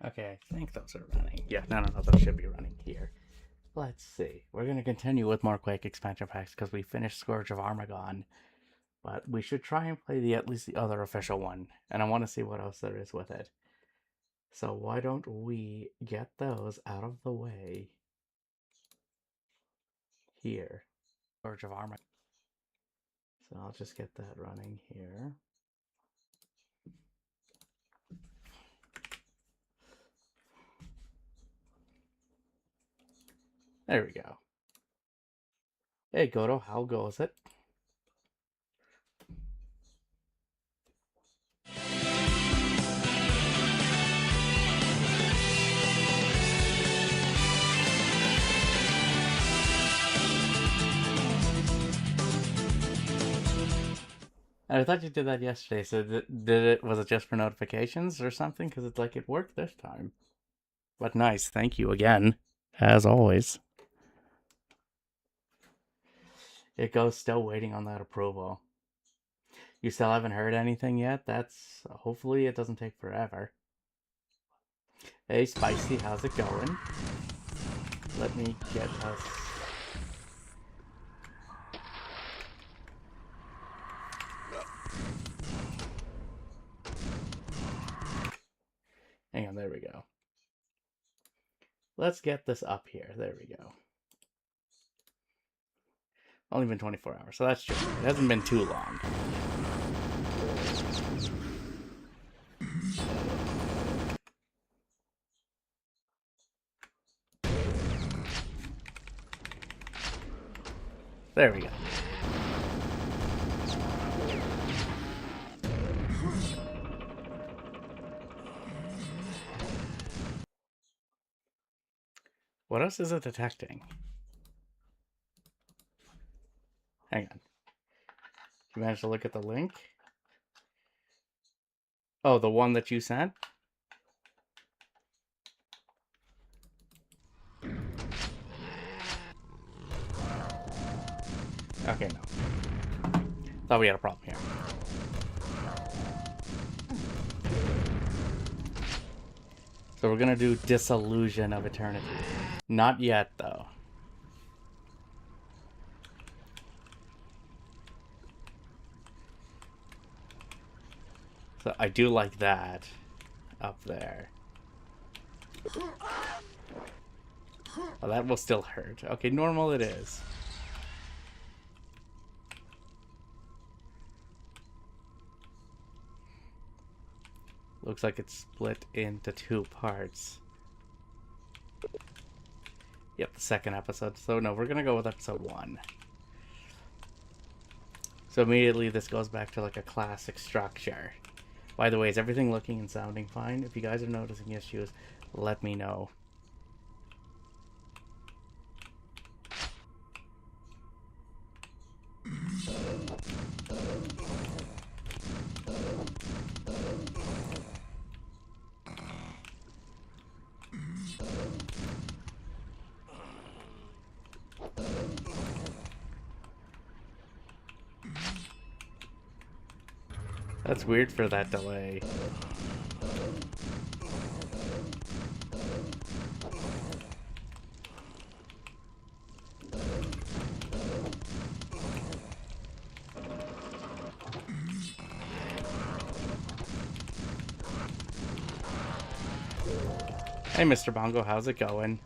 Okay, I think those are running. Yeah, no, those should be running here. Let's see. We're going to continue with more Quake expansion packs because we finished Scourge of Armagon. But we should try and play at least the other official one. And I want to see what else there is with it. So why don't we get those out of the way here. Scourge of Armagon. So I'll just get that running here. There we go. Hey Goto, how goes it? I thought you did that yesterday, so was it just for notifications or something? Because it's like it worked this time. But nice, thank you again, as always. It goes still waiting on that approval. You still haven't heard anything yet? That's, hopefully it doesn't take forever. Hey Spicy, how's it going? Let me get us... Hang on, there we go. Let's get this up here. There we go. Only been 24 hours, so that's true. It hasn't been too long. There we go. What else is it detecting? Hang on. You managed to look at the link? Oh, the one that you sent? Okay, no. Thought we had a problem here. So we're gonna do Disillusion of Eternity. Not yet, though. So I do like that up there. Oh, that will still hurt. Okay, normal it is. Looks like it's split into 2 parts. Yep, the second episode. So no, we're gonna go with episode 1. So immediately this goes back to like a classic structure. By the way, is everything looking and sounding fine? If you guys are noticing issues, let me know. That's weird for that delay. Hey, Mr. Bongo, how's it going?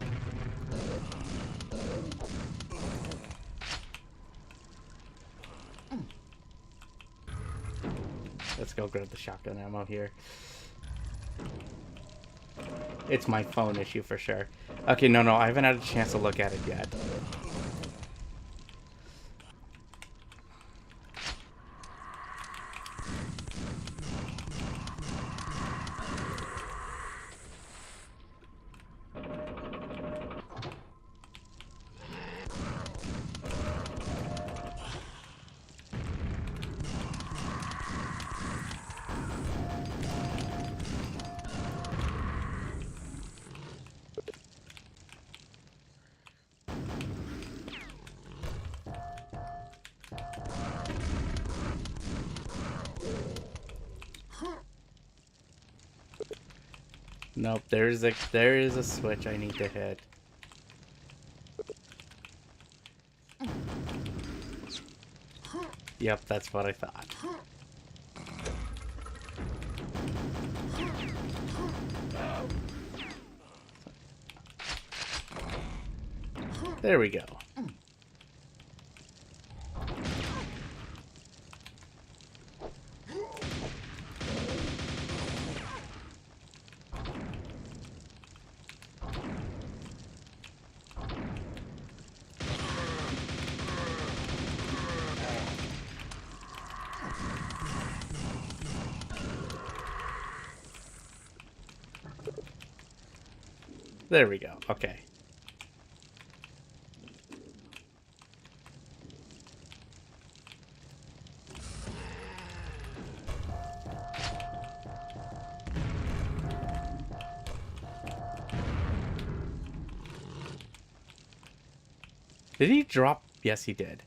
Let's go grab the shotgun ammo here. It's my phone issue for sure. Okay, no, I haven't had a chance to look at it yet. Nope, there is a switch I need to hit. Yep, that's what I thought. There we go. There we go. Okay. Did he drop? Yes, he did.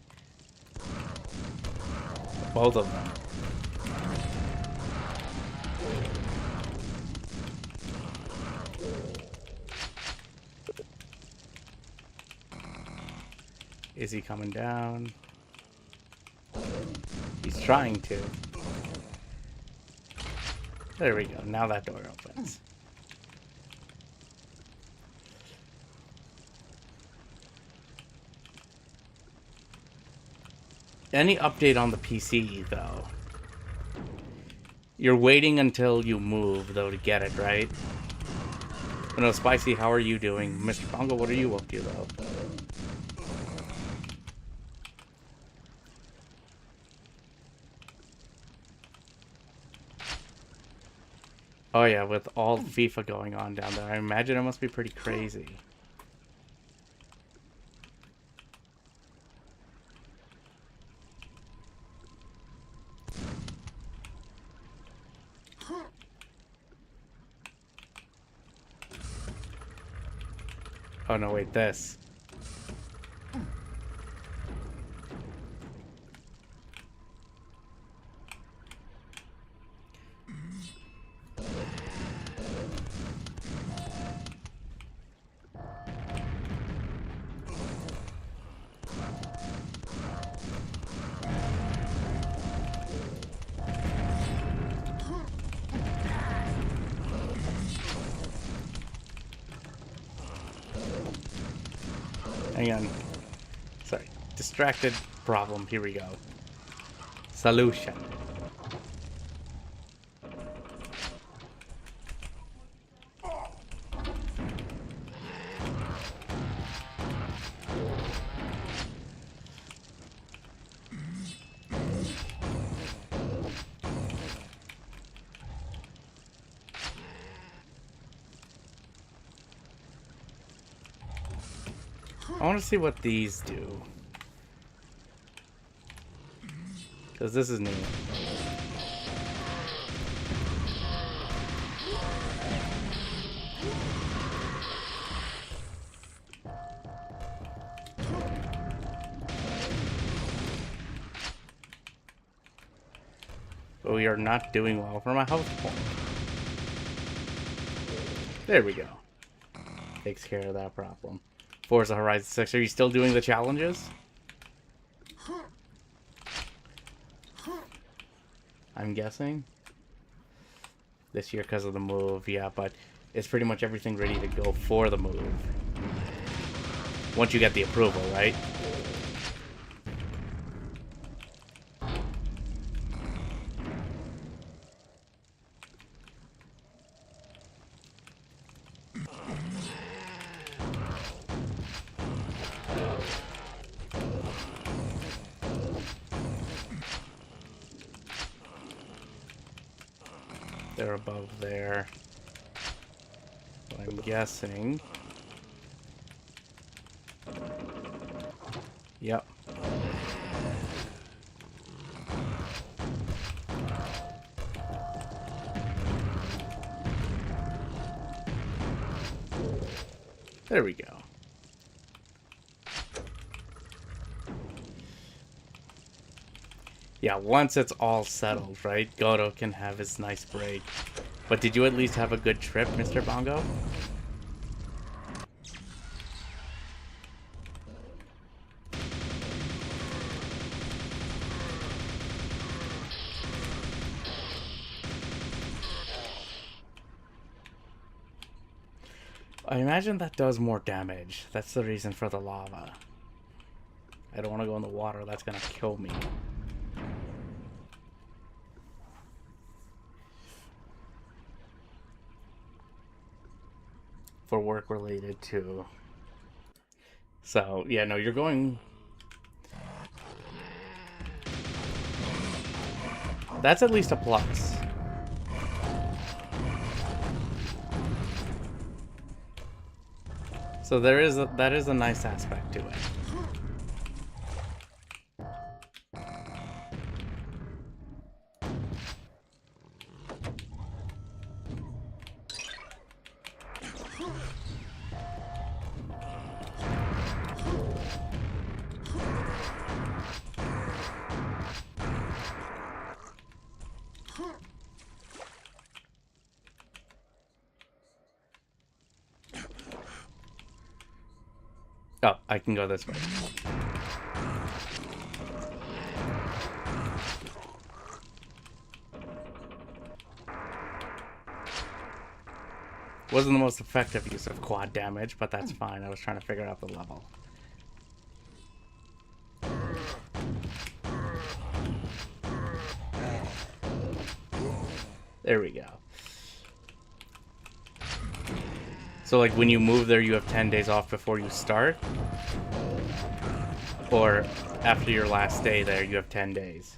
Both of them. Is he coming down? He's trying to. There we go. Now that door opens. Any update on the PC, though? You're waiting until you move, though, to get it, right? Oh, no, Spicy, how are you doing? Mr. Bongo, what are you up to, though? Oh, yeah, with all FIFA going on down there, I imagine it must be pretty crazy. Oh, no, wait, this. Hang on. Sorry. Distracted problem. Here we go. Solution. I want to see what these do. Because this is new. But we are not doing well from a health point. There we go. Takes care of that problem. Forza Horizon 6, are you still doing the challenges? I'm guessing. This year because of the move, yeah, but it's pretty much everything ready to go for the move. Once you get the approval, right? They're above there. So I'm guessing. Yep. There we go. Yeah, once it's all settled, right? Goto can have his nice break. But did you at least have a good trip, Mr. Bongo? I imagine that does more damage. That's the reason for the lava. I don't want to go in the water. That's going to kill me. For work related too. So, yeah, no, you're going... That's at least a plus. So that is a nice aspect to it. Oh, I can go this way. Wasn't the most effective use of quad damage, but that's fine. I was trying to figure out the level. There we go. So, like, when you move there, you have 10 days off before you start? Or after your last day there, you have 10 days?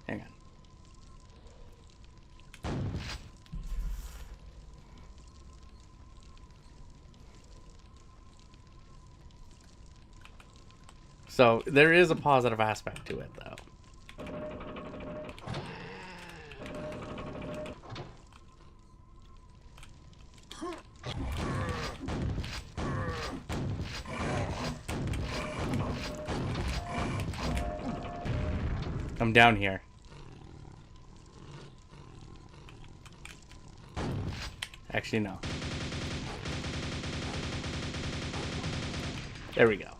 Hang on. So, there is a positive aspect to it, though. Come down here. Actually, no. There we go.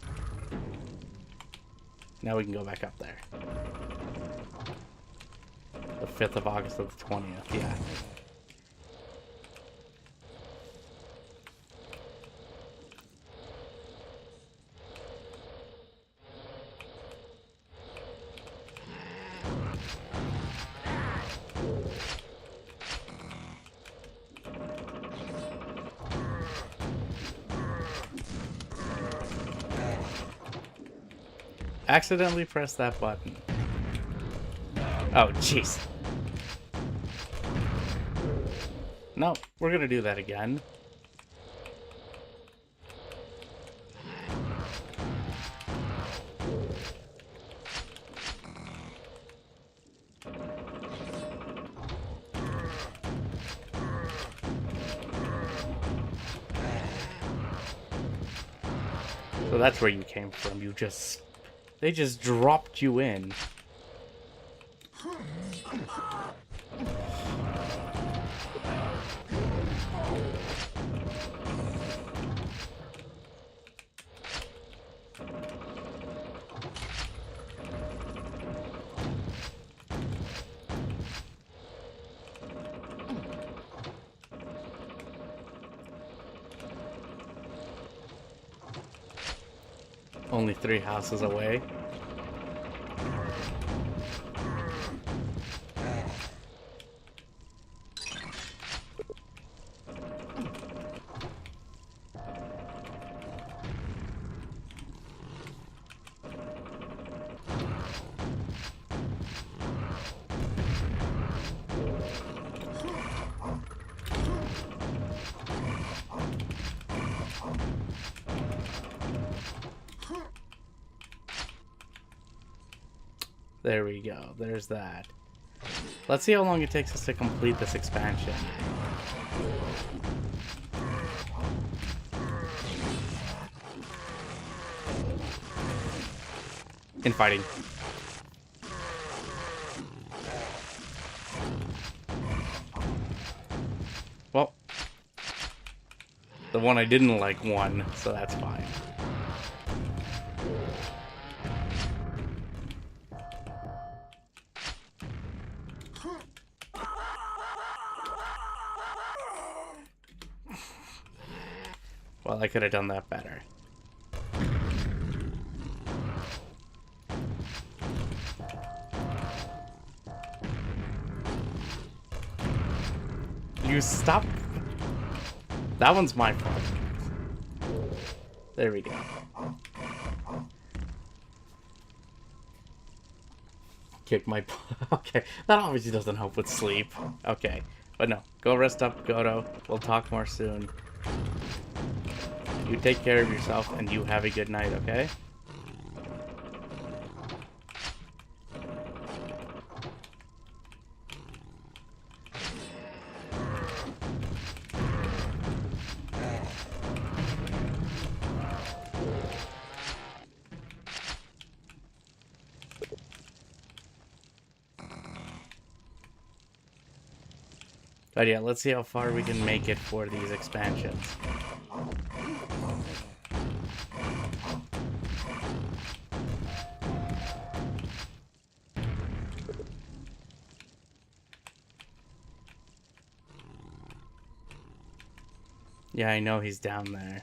Now we can go back up there. The 5th of August of the 20th, yeah. Accidentally press that button. Oh, jeez. No, we're gonna do that again. So that's where you came from. They just dropped you in. Only 3 houses away. There we go. There's that. Let's see how long it takes us to complete this expansion. Infighting. Well, the one I didn't like won, so that's fine. Well, I could have done that better. You stop. That one's my fault. There we go. Kick my... Okay, that obviously doesn't help with sleep. Okay, but no. Go rest up, Goto. We'll talk more soon. You take care of yourself, and you have a good night, okay? But yeah, let's see how far we can make it for these expansions. Yeah, I know he's down there.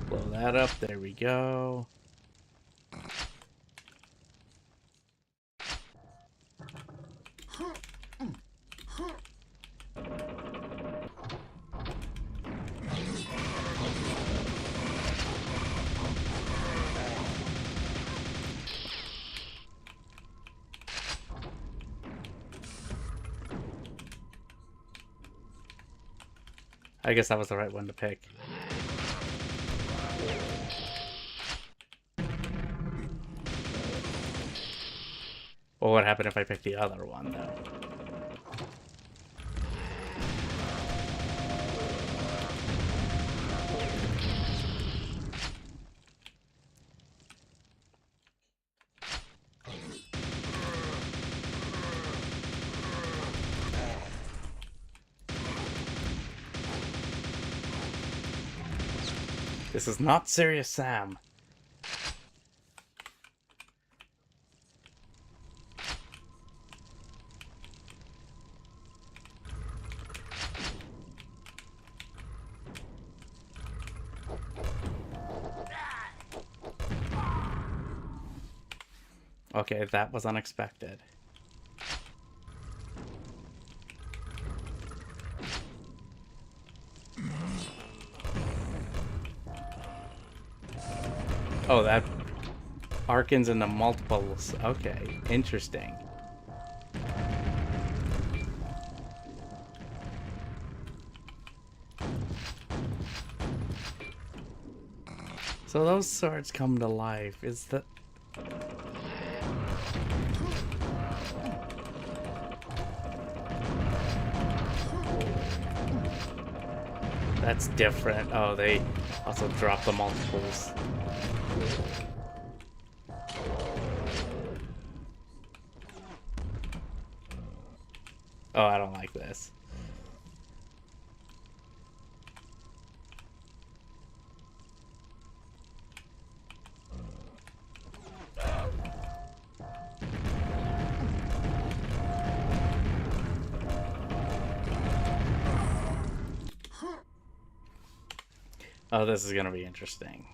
Blow that up, there we go. I guess that was the right one to pick. Well, what happened if I picked the other one, though? This is not Serious Sam. Okay, that was unexpected. Oh, that Arkans into multiples. Okay, interesting. So those swords come to life. Is that... That's different. Oh, they also drop the multiples. Oh, I don't like this. Oh, this is gonna be interesting.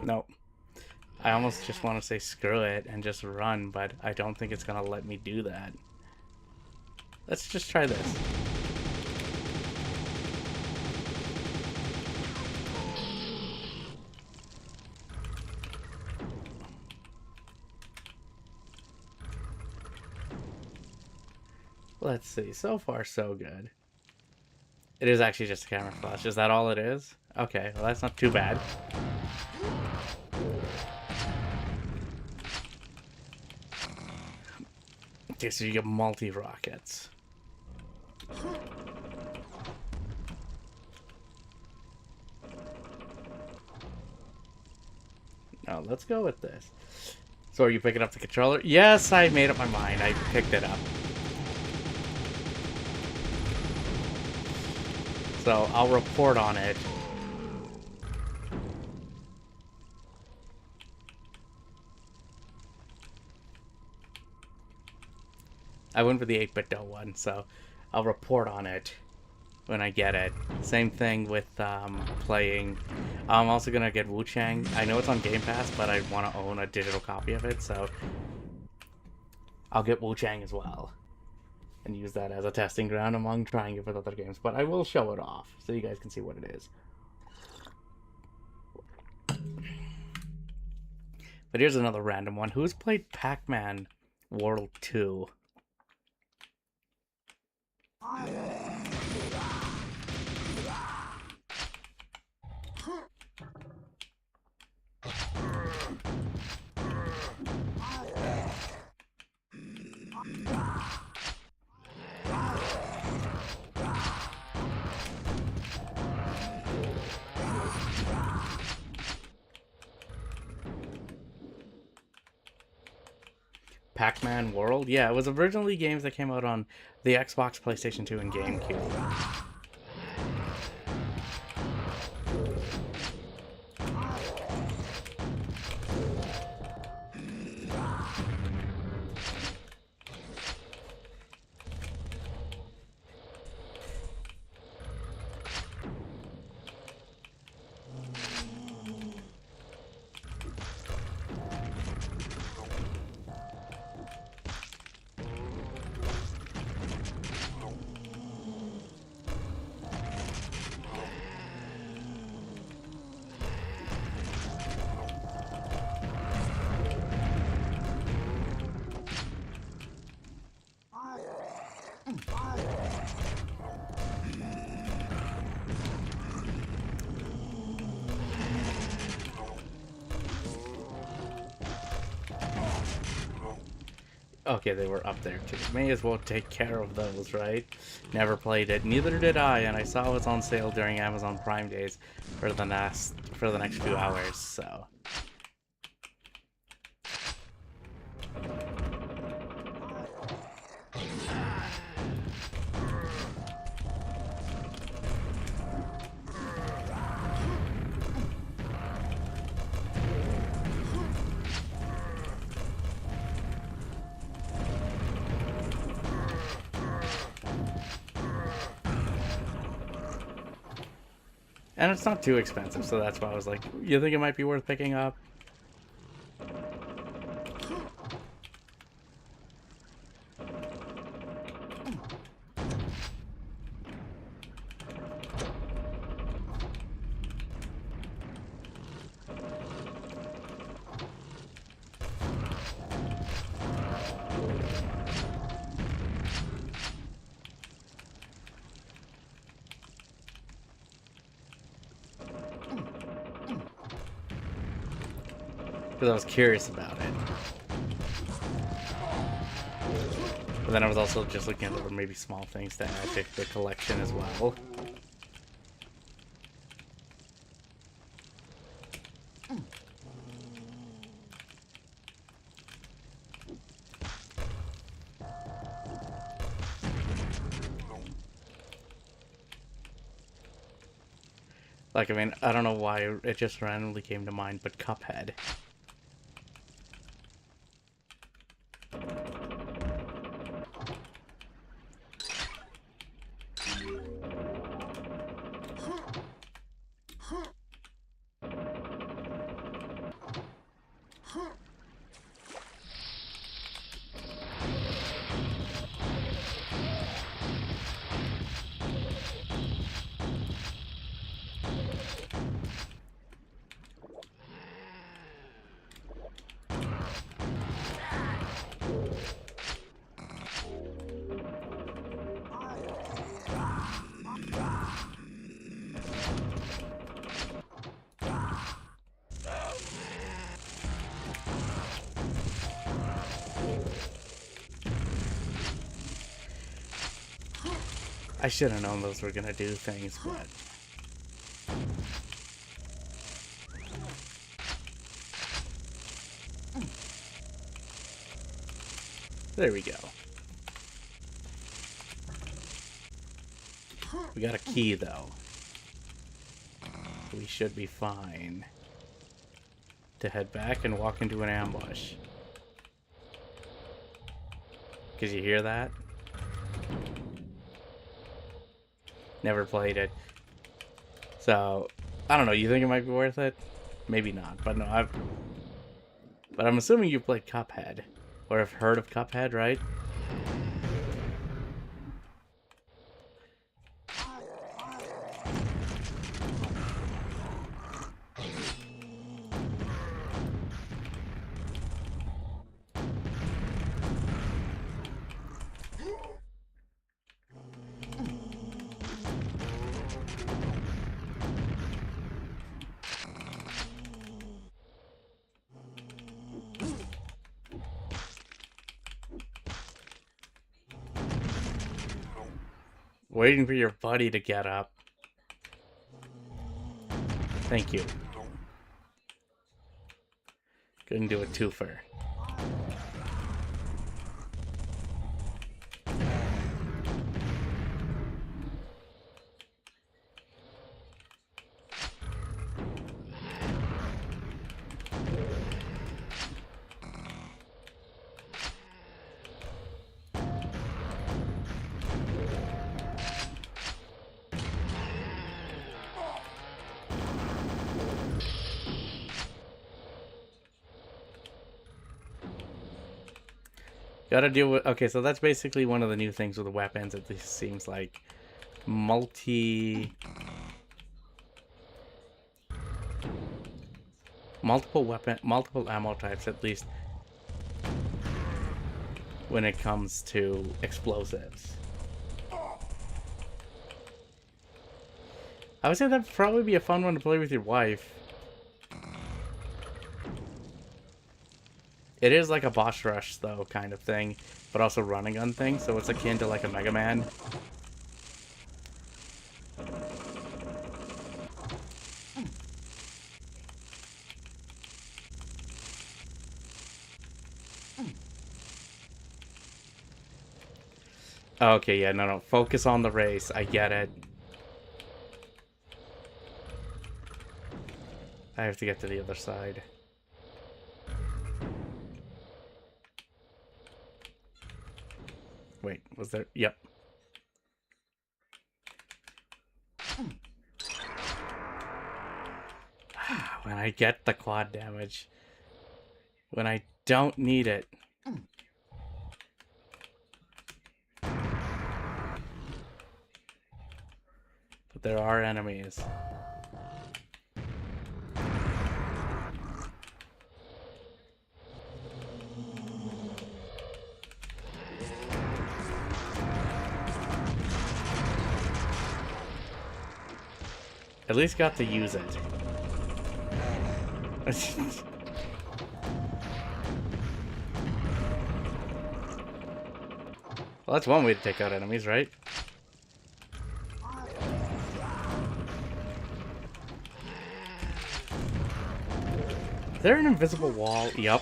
Nope. I almost just want to say screw it and just run, but I don't think it's gonna let me do that. Let's just try this. Let's see. So far, so good. It is actually just a camera flash. Is that all it is? Okay, well that's not too bad. Okay, so you get multi-rockets. No, let's go with this. So are you picking up the controller? Yes, I made up my mind. I picked it up. So I'll report on it. I went for the 8-bit one, so I'll report on it when I get it. Same thing with playing. I'm also gonna get Wu Chang. I know it's on Game Pass, but I want to own a digital copy of it, so I'll get Wu Chang as well and use that as a testing ground among trying it with other games. But I will show it off so you guys can see what it is. But here's another random one. Who's played Pac-Man World 2? Pac-Man World? Yeah, it was originally games that came out on the Xbox, PlayStation 2, and GameCube. Okay, they were up there too. May as well take care of those, right? Never played it. Neither did I, and I saw it was on sale during Amazon Prime days for the next few hours, so. And it's not too expensive, so that's why I was like, you think it might be worth picking up? Because I was curious about it. But then I was also just looking at other maybe small things to add to the collection as well. Like, I mean, I don't know why it just randomly came to mind, but Cuphead. I should have known those were gonna do things, but... There we go. We got a key, though. We should be fine to head back and walk into an ambush. Cause you hear that? Never played it. So, I don't know, you think it might be worth it? Maybe not, but no, but I'm assuming you played Cuphead. Or have heard of Cuphead, right? Waiting for your buddy to get up. Thank you. Couldn't do a twofer. Gotta deal with... Okay, so that's basically one of the new things with the weapons. At least seems like multiple ammo types, at least when it comes to explosives. I would say that'd probably be a fun one to play with your wife. It is like a boss rush, though, kind of thing, but also run and gun thing, so it's akin to like a Mega Man. Okay, yeah, no, focus on the race. I get it. I have to get to the other side. Wait, was there? Yep. When I get the quad damage. When I don't need it. But there are enemies. At least got to use it. Well, that's one way to take out enemies, right? Is there an invisible wall? Yup.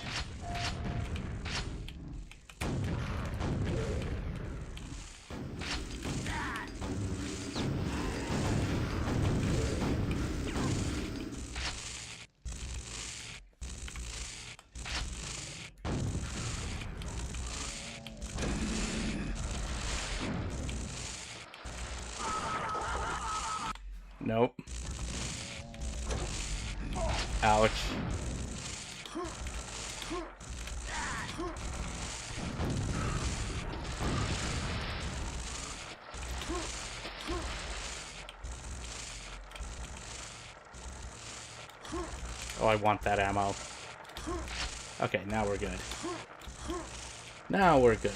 Nope. Ouch. Oh, I want that ammo. Okay, now we're good. Now we're good.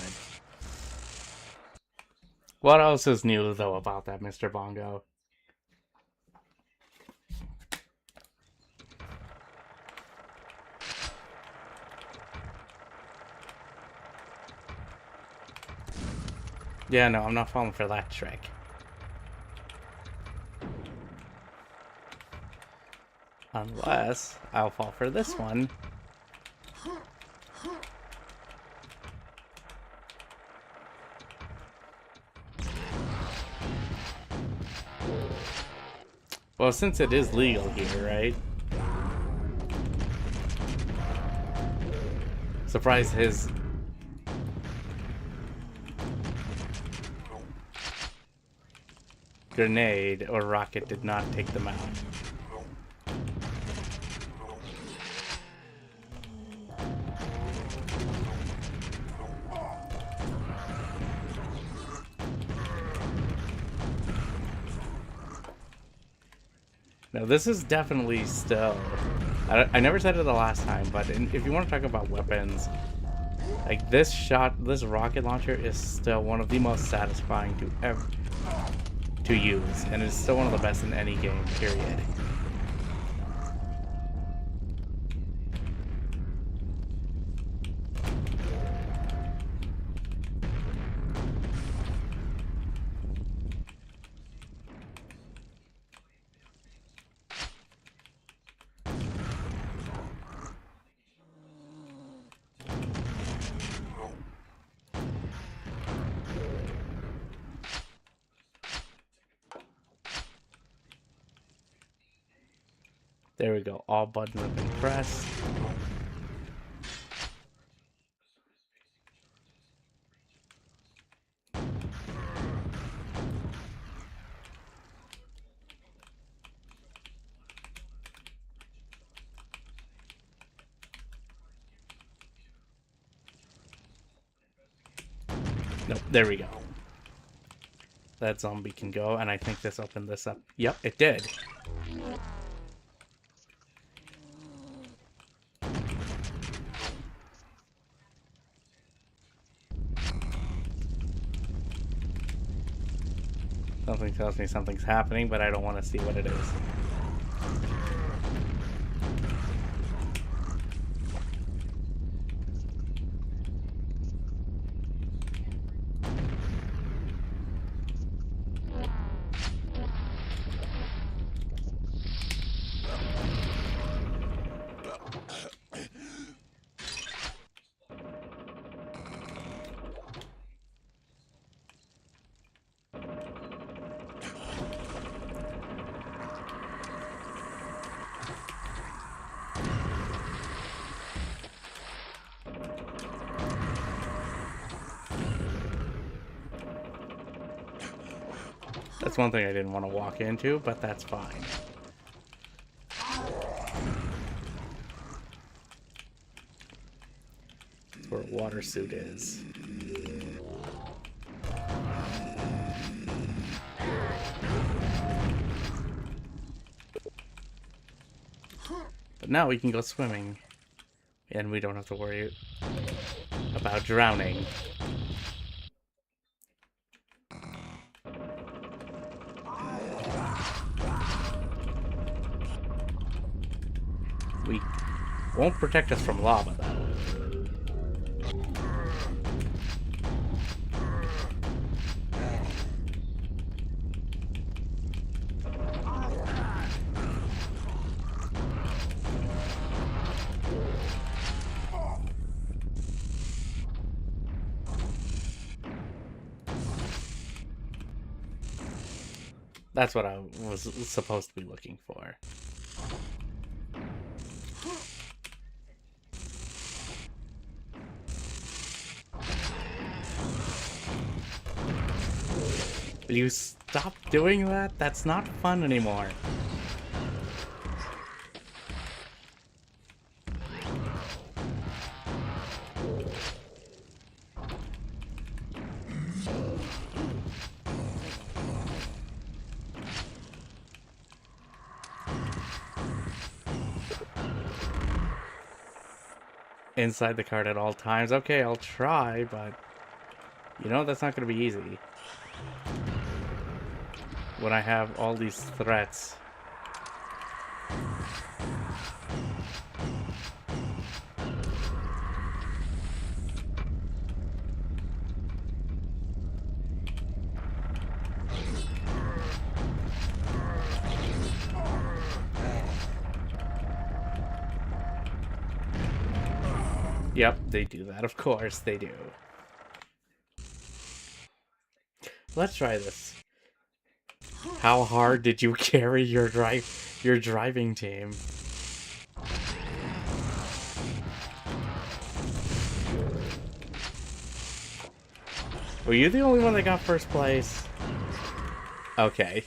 What else is new, though, about that, Mr. Bongo? Yeah, no, I'm not falling for that trick. Unless I'll fall for this one. Well, since it is legal here, right? Surprised his grenade or rocket did not take them out. Now, this is definitely still... I never said it the last time, but if you want to talk about weapons, like this rocket launcher is still one of the most satisfying to use, and it's still one of the best in any game, period. There we go. All buttons have been pressed. Nope, there we go. That zombie can go, and I think this opened this up. Yep, it did. Something tells me something's happening, but I don't want to see what it is. That's one thing I didn't want to walk into, but that's fine. That's where a water suit is. But now we can go swimming, and we don't have to worry about drowning. We won't protect us from lava, though. That's what I was supposed to be looking for. Will you stop doing that? That's not fun anymore. Inside the cart at all times. Okay, I'll try, but you know that's not going to be easy. When I have all these threats. Yep, they do that. Of course they do. Let's try this. How hard did you carry your driving team? Were you the only one that got first place? Okay.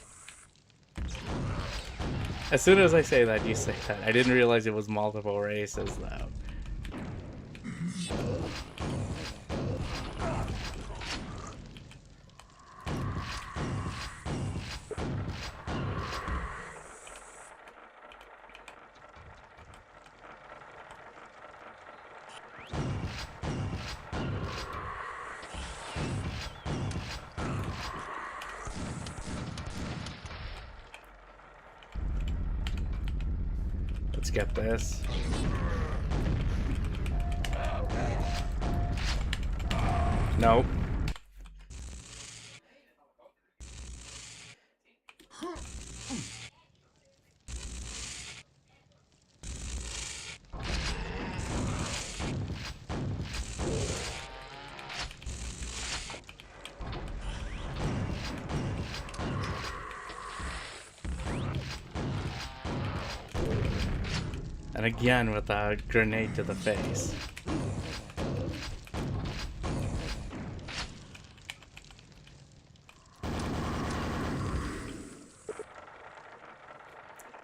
As soon as I say that, you say that. I didn't realize it was multiple races, though. Let's get this. Nope. And again with a grenade to the face.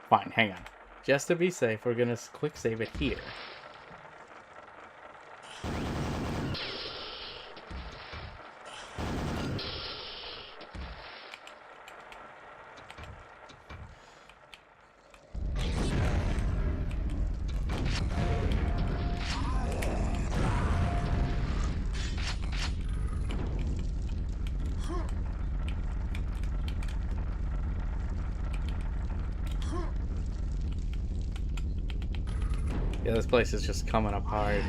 Fine, hang on. Just to be safe, we're gonna quick save it here. Yeah, this place is just coming apart.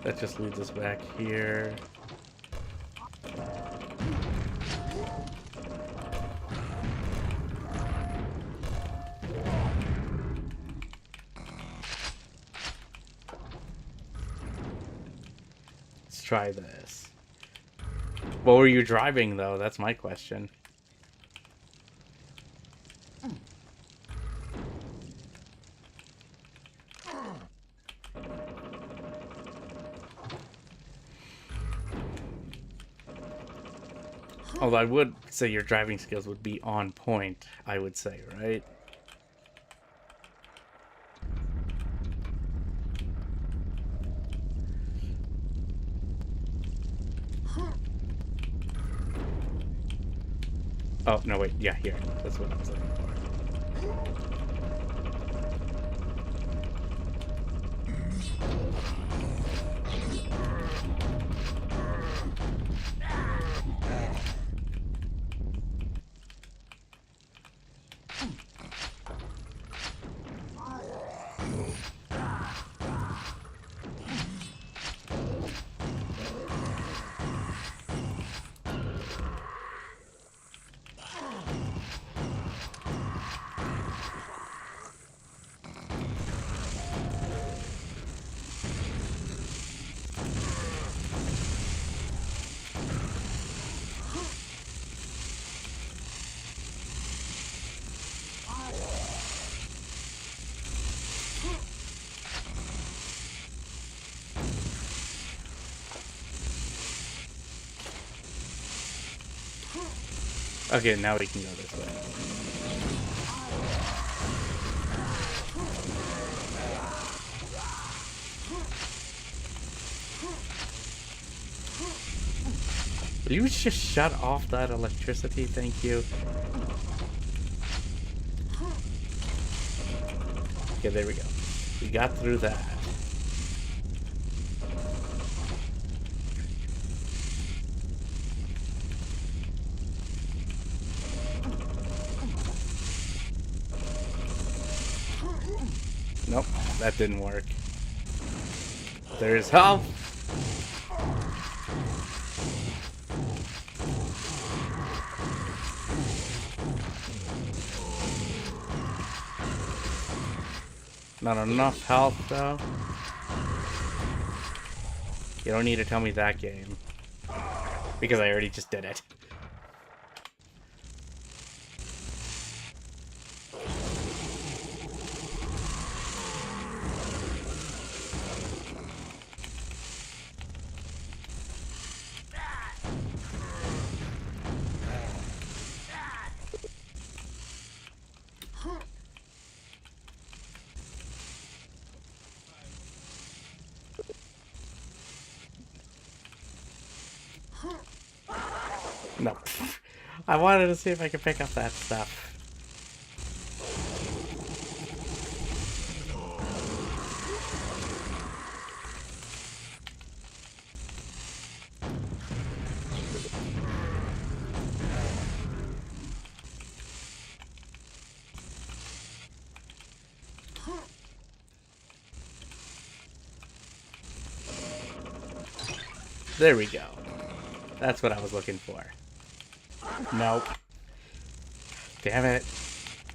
That just leads us back here. Let's try this. What were you driving, though? That's my question. Although I would say your driving skills would be on point, I would say, right? Oh, no, wait. Yeah, here. That's what I was looking for. Okay, now we can go this way. Will you just shut off that electricity? Thank you. Okay, there we go. We got through that. Nope, that didn't work. There's health. Not enough health, though. You don't need to tell me that game. Because I already just did it. No. I wanted to see if I could pick up that stuff. There we go. That's what I was looking for. Nope. Damn it.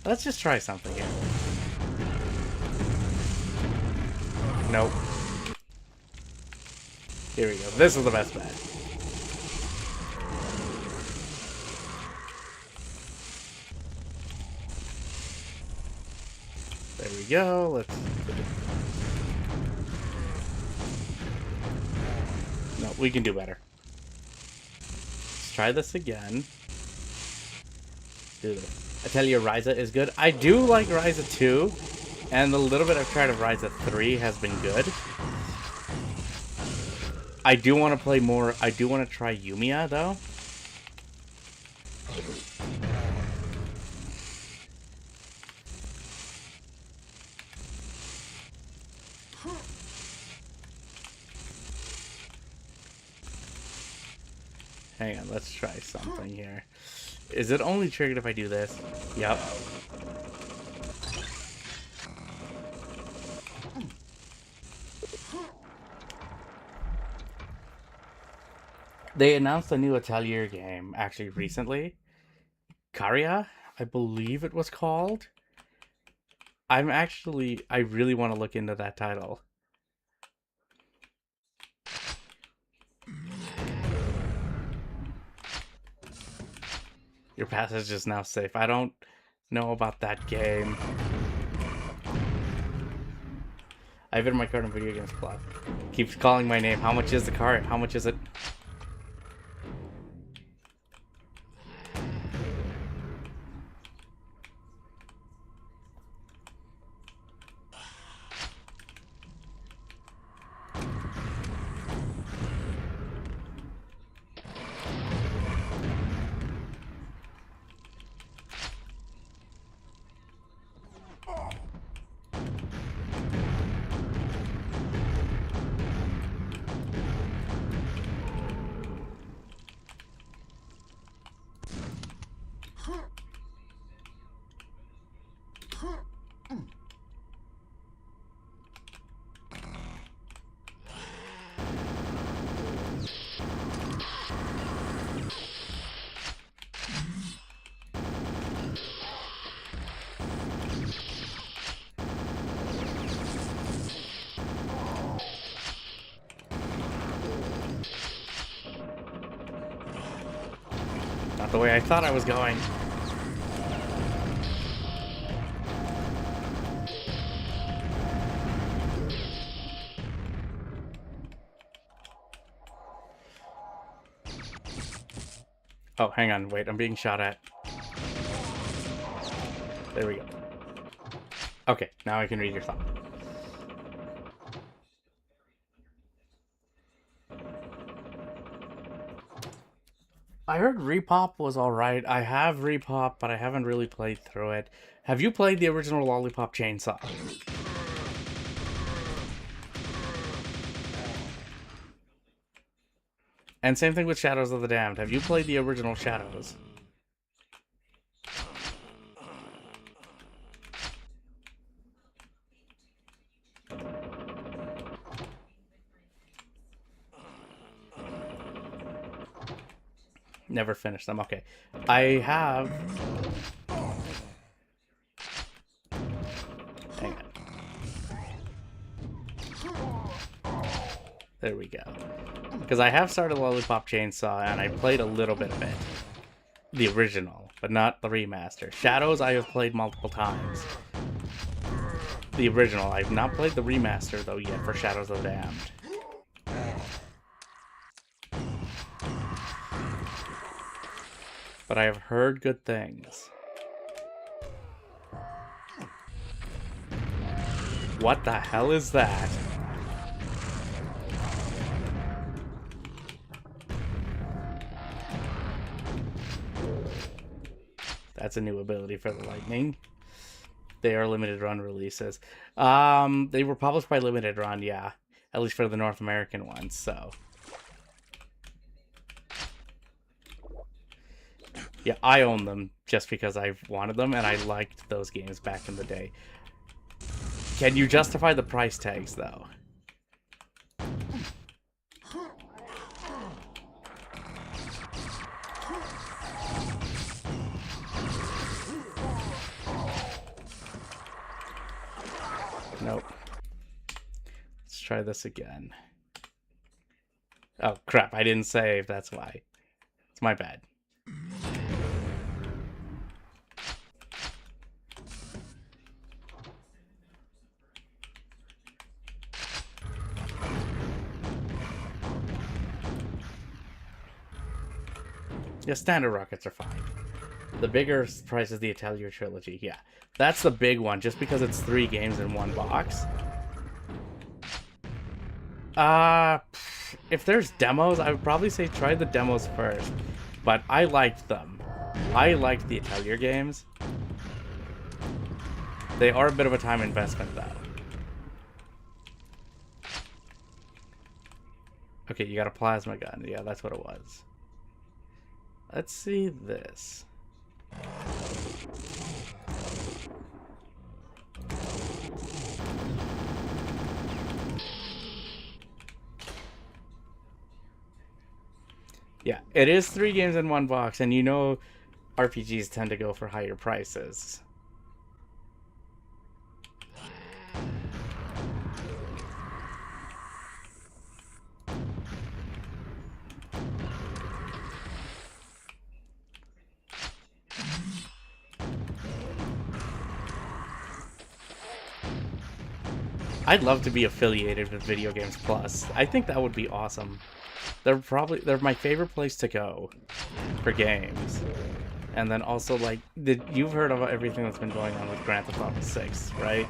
Let's just try something here. Nope. Here we go. This is the best bet. There we go. Let's... No, we can do better. Let's try this again. Do this. I tell you, Ryza is good. I do like Ryza 2, and the little bit I've tried of Ryza 3 has been good. I do want to play more. I do want to try Yumiya, though. Hang on, let's try something here. Is it only triggered if I do this? Yep. They announced a new Atelier game, actually, recently. Karia, I believe it was called. I really want to look into that title. Your passage is now safe. I don't know about that game. I have it in my card on Video Games Club. Keeps calling my name. How much is the card? How much is it? Not the way I thought I was going. Oh, hang on, wait, I'm being shot at. There we go. Okay, now I can read your thought. I heard Repop was alright. I have Repop, but I haven't really played through it. Have you played the original Lollipop Chainsaw? And same thing with Shadows of the Damned. Have you played the original Shadows? Never finished them. Okay. I have... Hang on. There we go. Because I have started Lollipop Chainsaw, and I played a little bit of it. The original, but not the remaster. Shadows I have played multiple times. The original. I've not played the remaster, though, yet for Shadows of the Damned. But I have heard good things. What the hell is that? That's a new ability for the Lightning. They are limited run releases. They were published by Limited Run, yeah. At least for the North American ones, so. Yeah, I own them just because I've wanted them, and I liked those games back in the day. Can you justify the price tags, though? Nope. Let's try this again. Oh, crap, I didn't save, that's why. It's my bad. Yeah, standard rockets are fine. The bigger price is the Atelier Trilogy. Yeah, that's the big one, just because it's 3 games in one box. If there's demos, I would probably say try the demos first. But I liked them. I liked the Atelier games. They are a bit of a time investment, though. Okay, you got a plasma gun. Yeah, that's what it was. Let's see this. Yeah, it is 3 games in one box, and you know RPGs tend to go for higher prices. I'd love to be affiliated with Video Games Plus. I think that would be awesome. They're my favorite place to go for games. And then also, like, you've heard of everything that's been going on with Grand Theft Auto 6, right?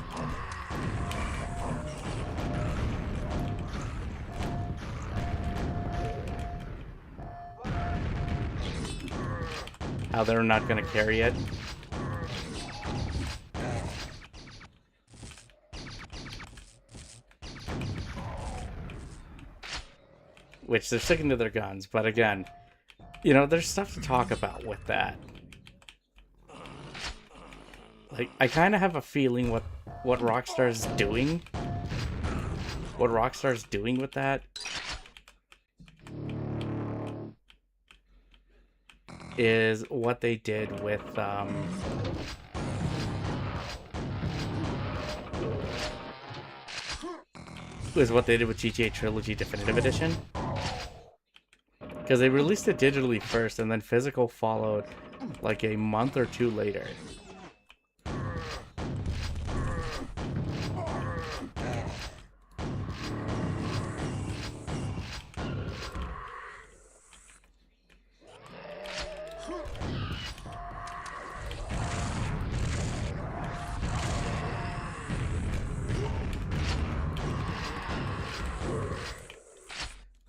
How they're not going to carry it. Which they're sticking to their guns, but again, you know, there's stuff to talk about with that. Like, I kind of have a feeling what Rockstar's doing. What Rockstar's doing with that is what they did with GTA Trilogy Definitive Edition. Because they released it digitally first, and then physical followed like a month or 2 later.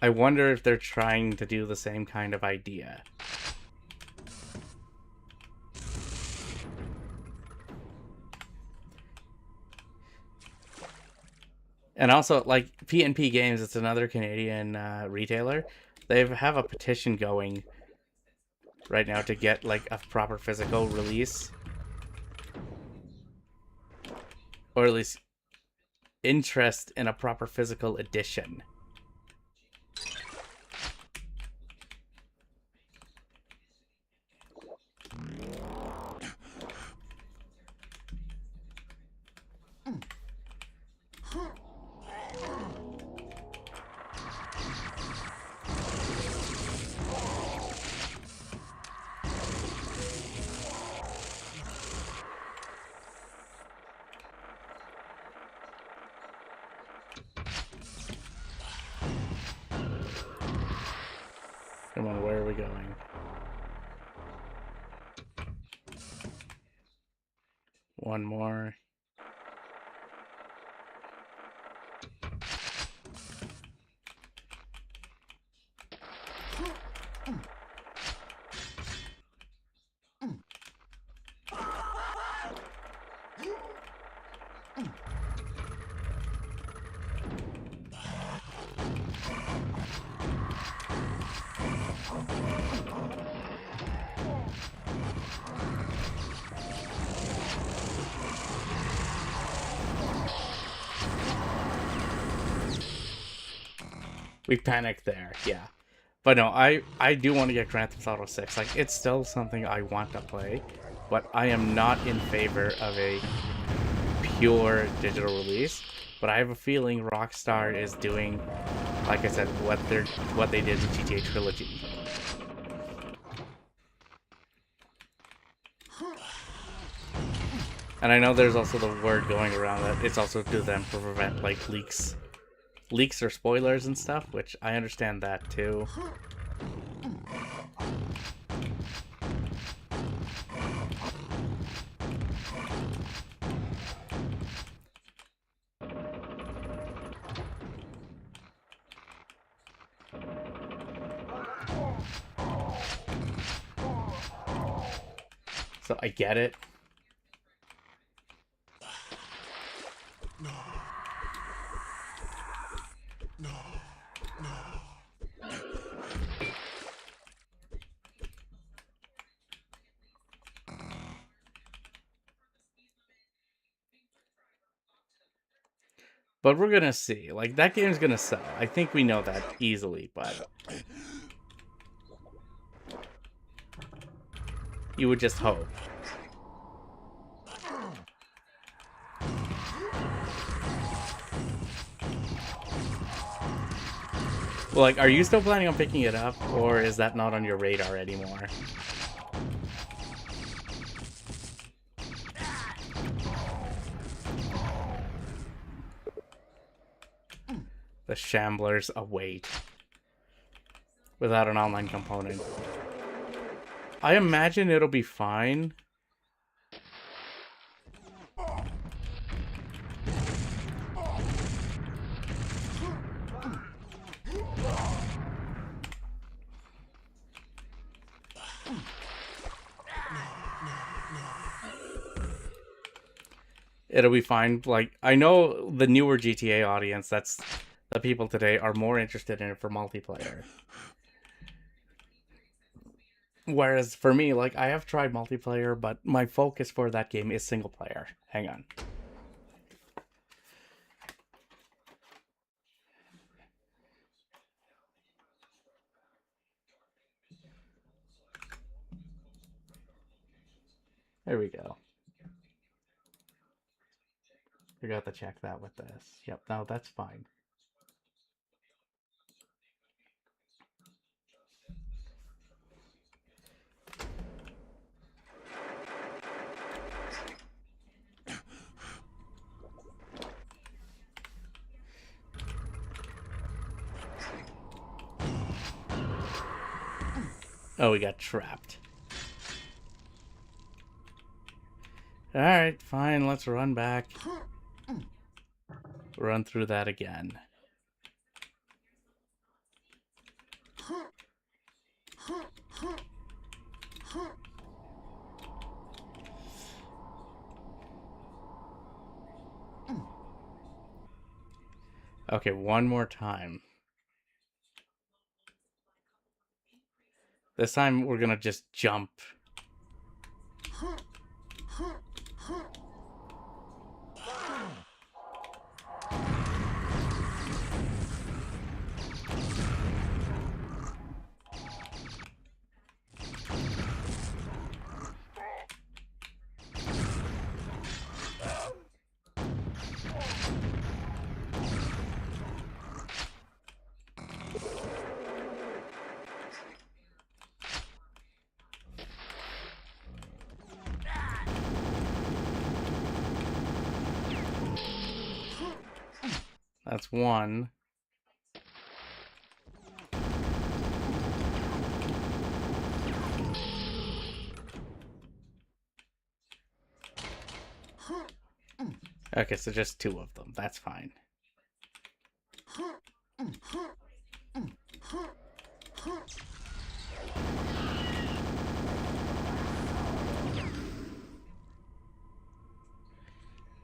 I wonder if they're trying to do the same kind of idea. And also, like, PNP Games, it's another Canadian retailer. They have a petition going right now to get, like, a proper physical release. Or at least interest in a proper physical edition. on, where are we going? One more. We panicked there, yeah. But no, I do want to get Grand Theft Auto 6. Like, it's still something I want to play, but I am not in favor of a pure digital release. But I have a feeling Rockstar is doing, like I said, what they did with GTA Trilogy. And I know there's also the word going around that it's also to them to prevent like leaks or spoilers and stuff, which I understand that too. So I get it. No. No. No. But we're gonna see. Like, that game's gonna sell. I think we know that easily, but you would just hope. Well, like, are you still planning on picking it up, or is that not on your radar anymore? The Shamblers await. Without an online component. I imagine it'll be fine. It'll be fine. Like, I know the newer GTA audience, that's the people today, are more interested in it for multiplayer. Whereas for me, like, I have tried multiplayer, but my focus for that game is single player. Hang on. There we go. Forgot to check that with this. Yep, no, that's fine. Oh, we got trapped. Alright, fine, let's run back. Run through that again. Okay, one more time. This time we're gonna just jump. That's one. Okay, so just 2 of them. That's fine.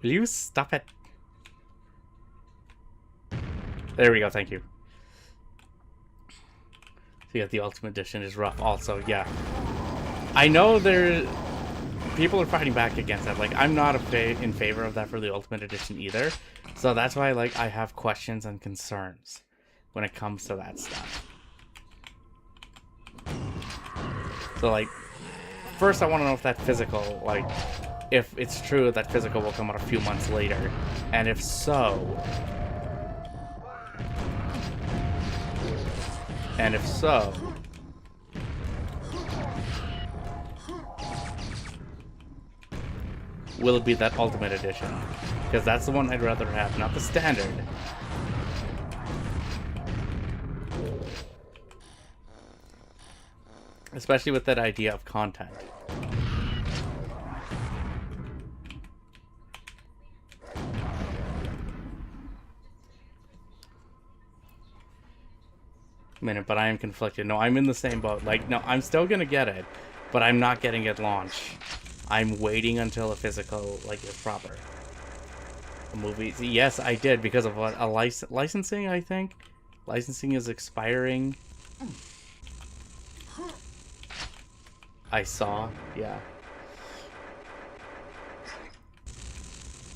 Will you stop it? There we go, thank you. So yeah, the Ultimate Edition is rough also, yeah. I know people are fighting back against that. Like, I'm not in favor of that for the Ultimate Edition either. So that's why, like, I have questions and concerns when it comes to that stuff. So, like, first I want to know if that physical, like, if it's true that physical will come out a few months later. And if so... will it be that Ultimate Edition? Because that's the one I'd rather have, not the standard. Especially with that idea of content. But I am conflicted. No, I'm in the same boat. Like, no, I'm still gonna get it, but I'm not getting it launch. I'm waiting until a physical, like, is proper. The movie, yes, I did, because of what, a licensing, I think? Licensing is expiring. I saw, yeah.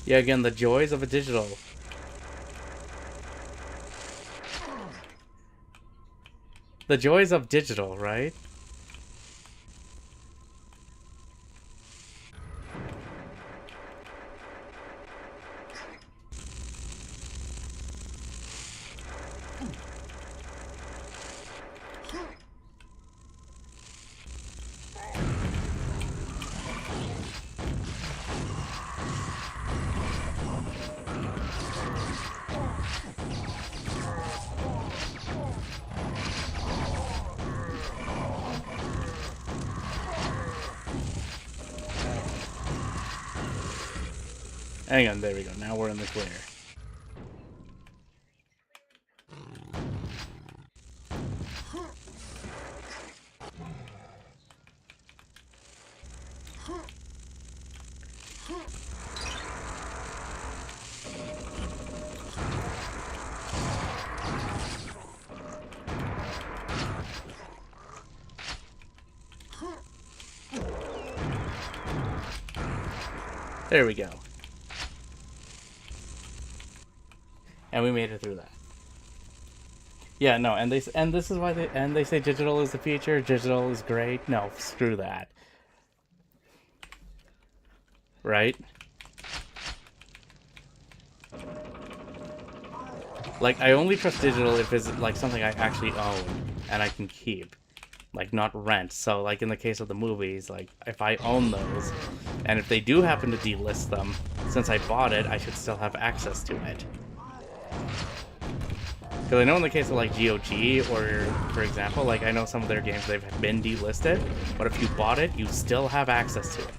Yeah, again, the joys of a digital. The joys of digital, right? Hang on, there we go. Now we're in the clear. There we go. And we made it through that. Yeah, no, and this is why they say digital is the future, digital is great. No, screw that. Right? Like, I only trust digital if it's like something I actually own and I can keep. Like, not rent. So, like, in the case of the movies, like, if I own those, and if they do happen to delist them, since I bought it, I should still have access to it. Because I know in the case of, like, GOG, or, for example, like, I know some of their games, they've been delisted, but if you bought it, you still have access to it.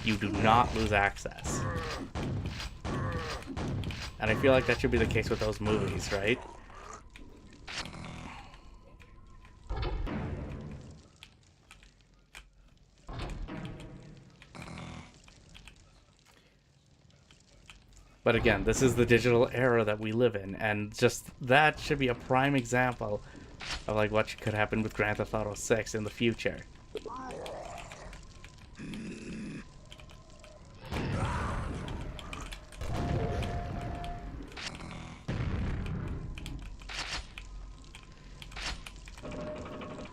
You do not lose access. And I feel like that should be the case with those movies, right? But again, this is the digital era that we live in, and just that should be a prime example of like what could happen with Grand Theft Auto 6 in the future.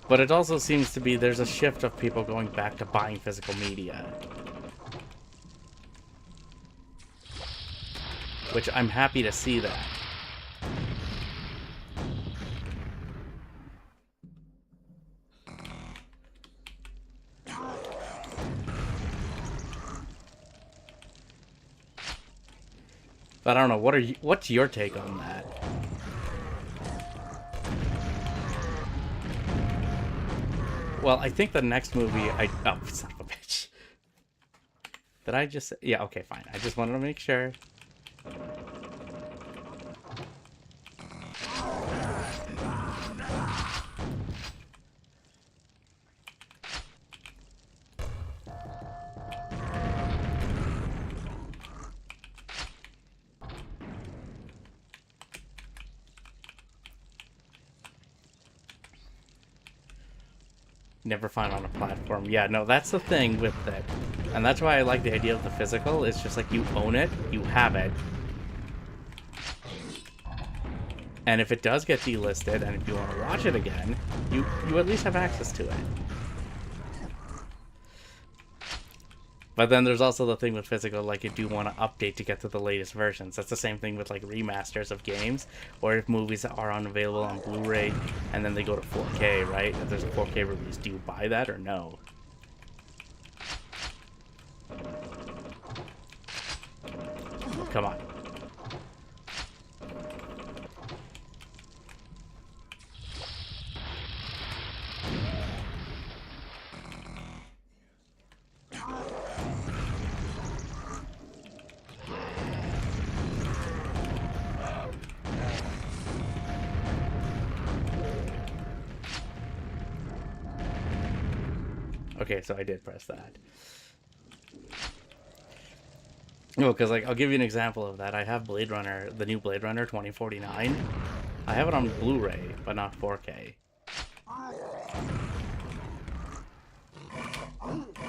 But it also seems to be there's a shift of people going back to buying physical media. Which I'm happy to see that. But I don't know, what's your take on that? Well, I think the next movie oh, son of a bitch. Did I just... Yeah, okay, fine. I just wanted to make sure. Never find on a platform. Yeah, no, that's the thing with it. And that's why I like the idea of the physical. It's just like you own it, you have it. And if it does get delisted, and if you want to watch it again, you at least have access to it. But then there's also the thing with physical, like you do want to update to get to the latest versions. That's the same thing with like remasters of games, or if movies are unavailable on Blu-ray and then they go to 4K, right? If there's a 4K release, do you buy that or no? Come on. Okay, so I did press that. No, because like I'll give you an example of that. I have Blade Runner, the new Blade Runner 2049. I have it on Blu-ray, but not 4K.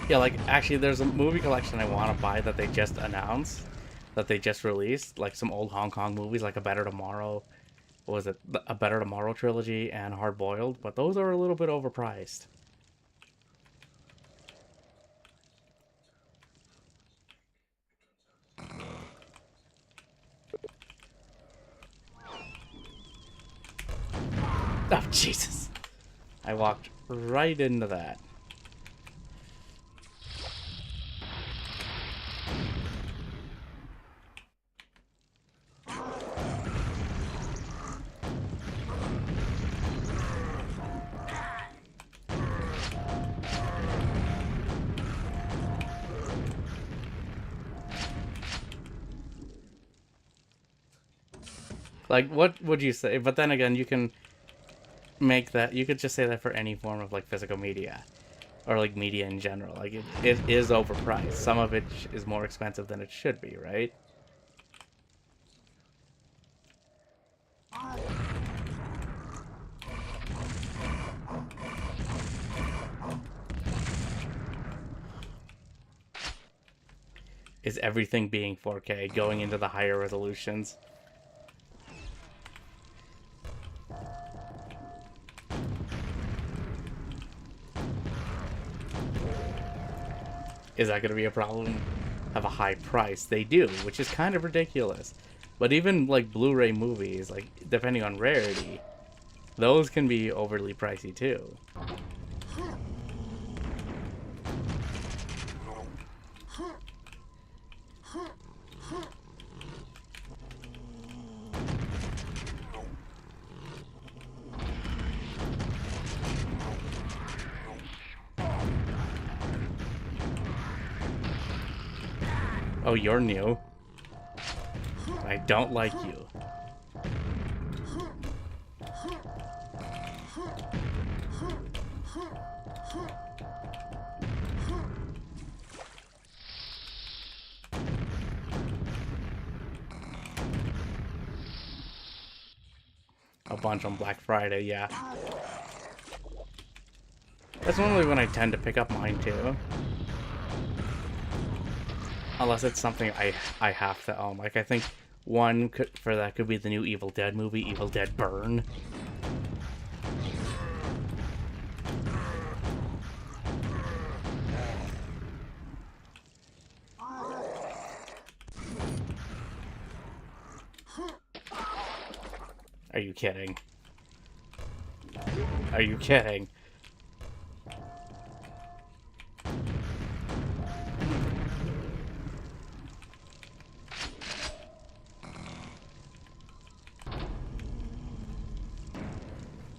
Yeah, like actually, there's a movie collection I want to buy that they just announced, that they just released, like some old Hong Kong movies, like A Better Tomorrow. What was it? A Better Tomorrow trilogy and Hard Boiled, but those are a little bit overpriced. Oh, Jesus. I walked right into that. Like, what would you say? But then again, you can make that, you could just say that for any form of, like, physical media. Or, like, media in general. Like, it is overpriced. Some of it is more expensive than it should be, right? Is everything being 4K, going into the higher resolutions? Is that going to be a problem? Have a high price? They do, which is kind of ridiculous. But even like Blu-ray movies, like depending on rarity, those can be overly pricey too. Oh, you're new. I don't like you. A bunch on Black Friday, yeah. That's normally when I tend to pick up mine too. Unless it's something I have to own. Like, I think one for that could be the new Evil Dead movie, Evil Dead Burn. Are you kidding? Are you kidding?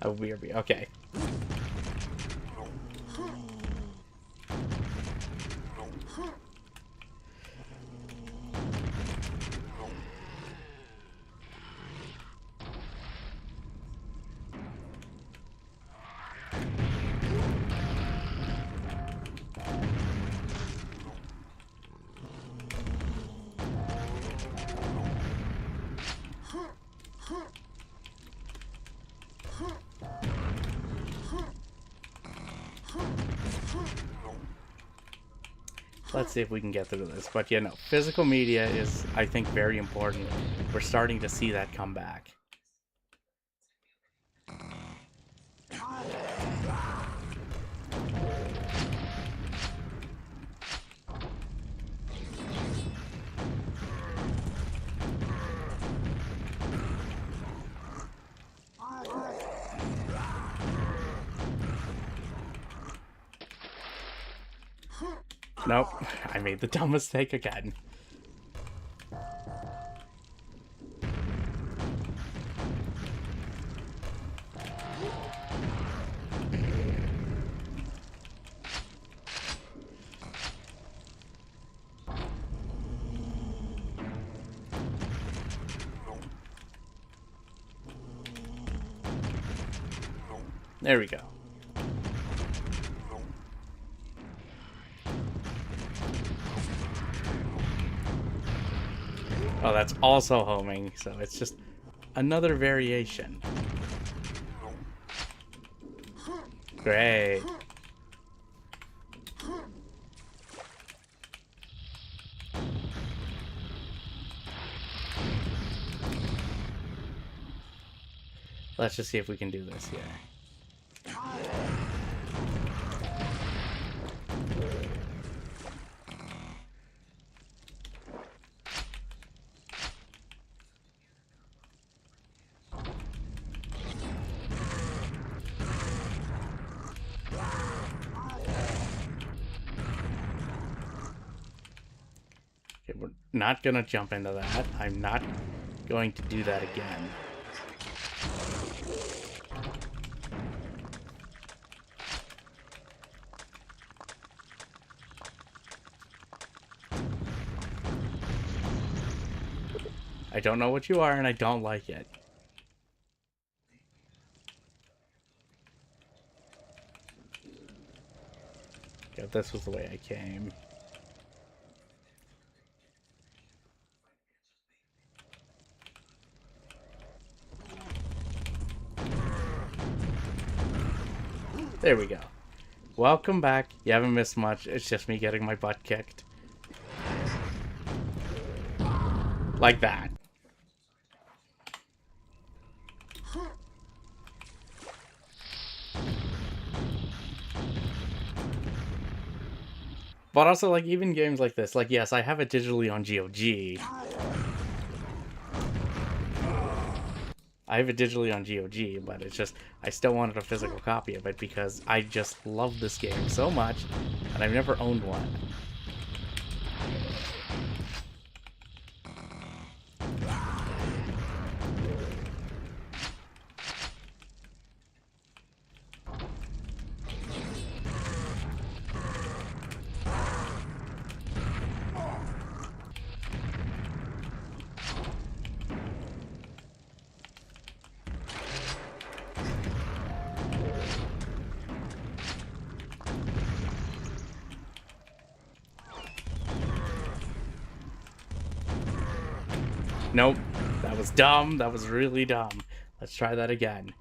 Oh, weird. Okay. Let's see if we can get through this. But yeah, no, physical media is, I think, very important. We're starting to see that come back. Nope, I made the dumb mistake again. There we go. Oh, that's also homing, so it's just another variation. Great. Let's just see if we can do this here. Okay, we're not gonna jump into that. I'm not going to do that again. I don't know what you are, and I don't like it. Yeah, this was the way I came. There we go. Welcome back. You haven't missed much. It's just me getting my butt kicked. Like that. But also, like, even games like this, like, yes, I have it digitally on GOG. I have it digitally on GOG, but it's just, I still wanted a physical copy of it because I just love this game so much, and I've never owned one. Nope. That was dumb. That was really dumb. Let's try that again.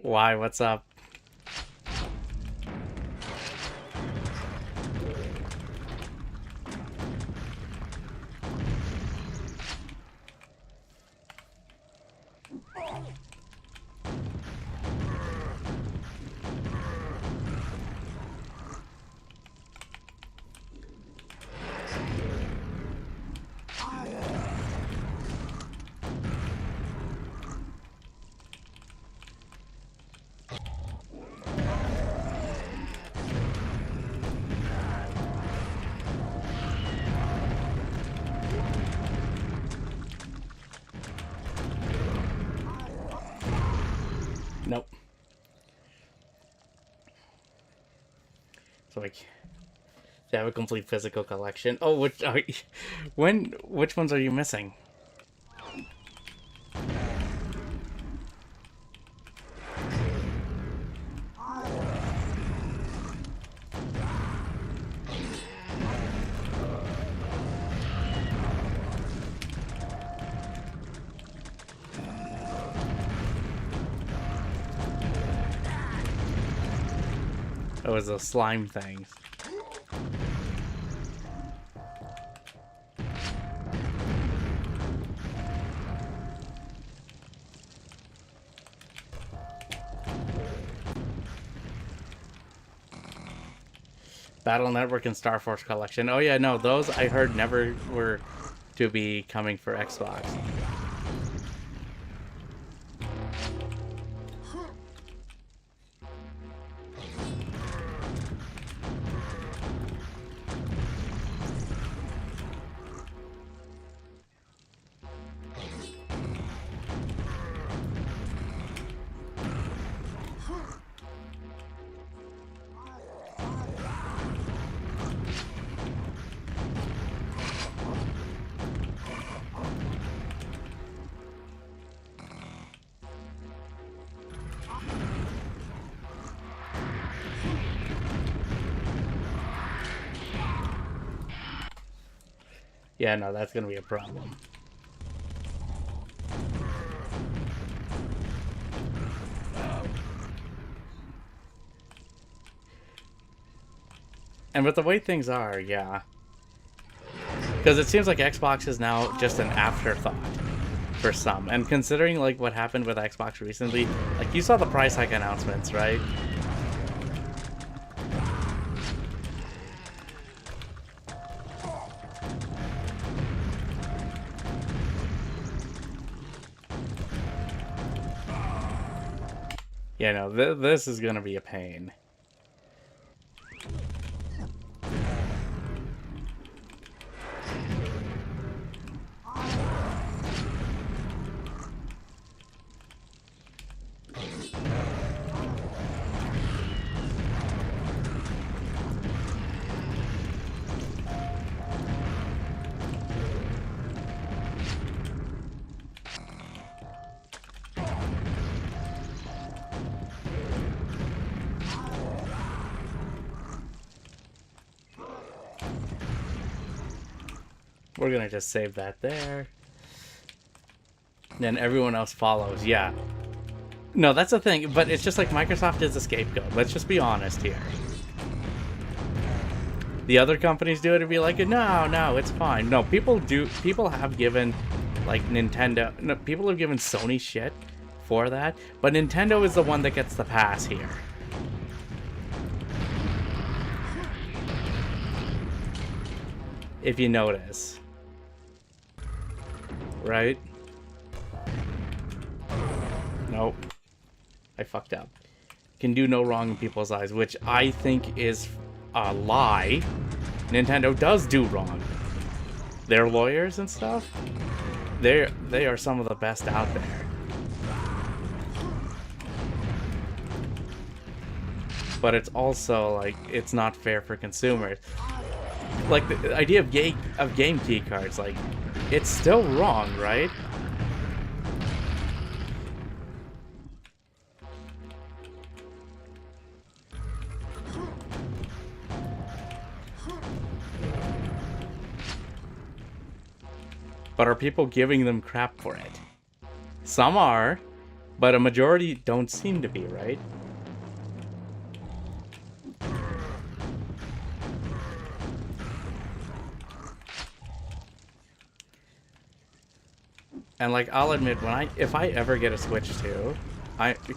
Why? What's up? Nope. So, like, They have a complete physical collection. Oh, which ones are you missing? It was those slime things. Battle Network and Star Force Collection. Oh yeah, no, those I heard never were to be coming for Xbox. Yeah, no, that's gonna be a problem. And with the way things are, yeah. Because it seems like Xbox is now just an afterthought for some. And considering like what happened with Xbox recently, like you saw the price hike announcements, right? Yeah, no, this is gonna be a pain. We're gonna just save that there. Then everyone else follows, yeah. No, that's the thing, but it's just like Microsoft is a scapegoat. Let's just be honest here. The other companies do it and be like, no, it's fine. No, people have given, like, Nintendo, no, people have given Sony shit for that, but Nintendo is the one that gets the pass here. If you notice. Right? Nope. I fucked up. Can do no wrong in people's eyes, which I think is a lie. Nintendo does do wrong. Their lawyers and stuff, they are some of the best out there. But it's also like it's not fair for consumers. Like the idea of game key cards, like it's still wrong, right? But are people giving them crap for it? Some are, but a majority don't seem to be, right? And like, I'll admit, if I ever get a Switch 2,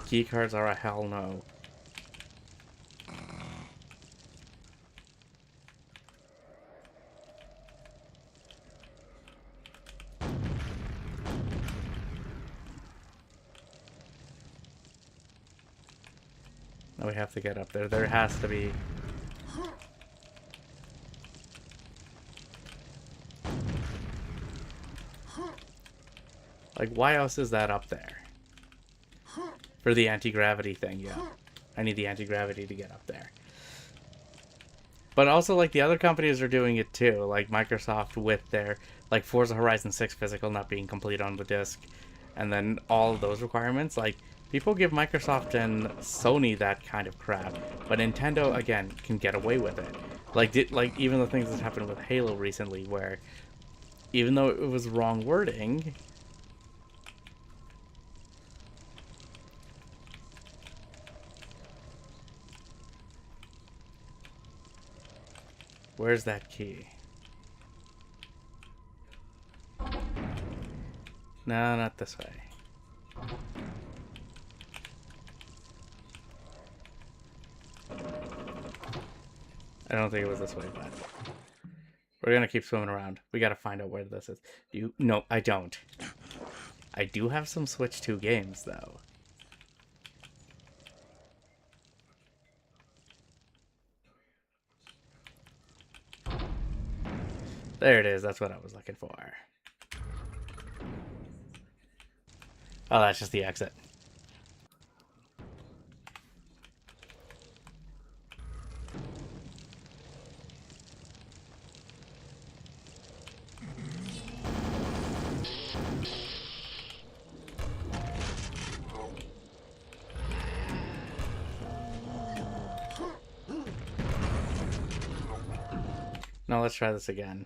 key cards are a hell no. No, we have to get up there. There has to be. Like, why else is that up there? For the anti-gravity thing, yeah. I need the anti-gravity to get up there. But also, like, the other companies are doing it too. Like Microsoft with their, like, Forza Horizon 6 physical not being complete on the disc. And then all of those requirements. Like, people give Microsoft and Sony that kind of crap. But Nintendo, again, can get away with it. Like even the things that happened with Halo recently, where even though it was wrong wording, where's that key? No, not this way. I don't think it was this way, but we're gonna keep swimming around. We gotta find out where this is. No, I don't. I do have some Switch 2 games, though. There it is. That's what I was looking for. Oh, that's just the exit. Now let's try this again.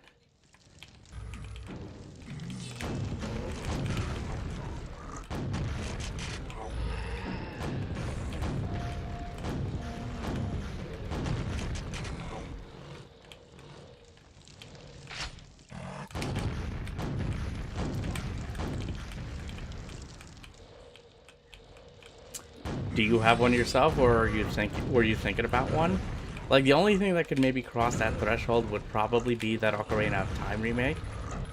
Do you have one yourself, or were you thinking about one? Like, the only thing that could maybe cross that threshold would probably be that Ocarina of Time remake,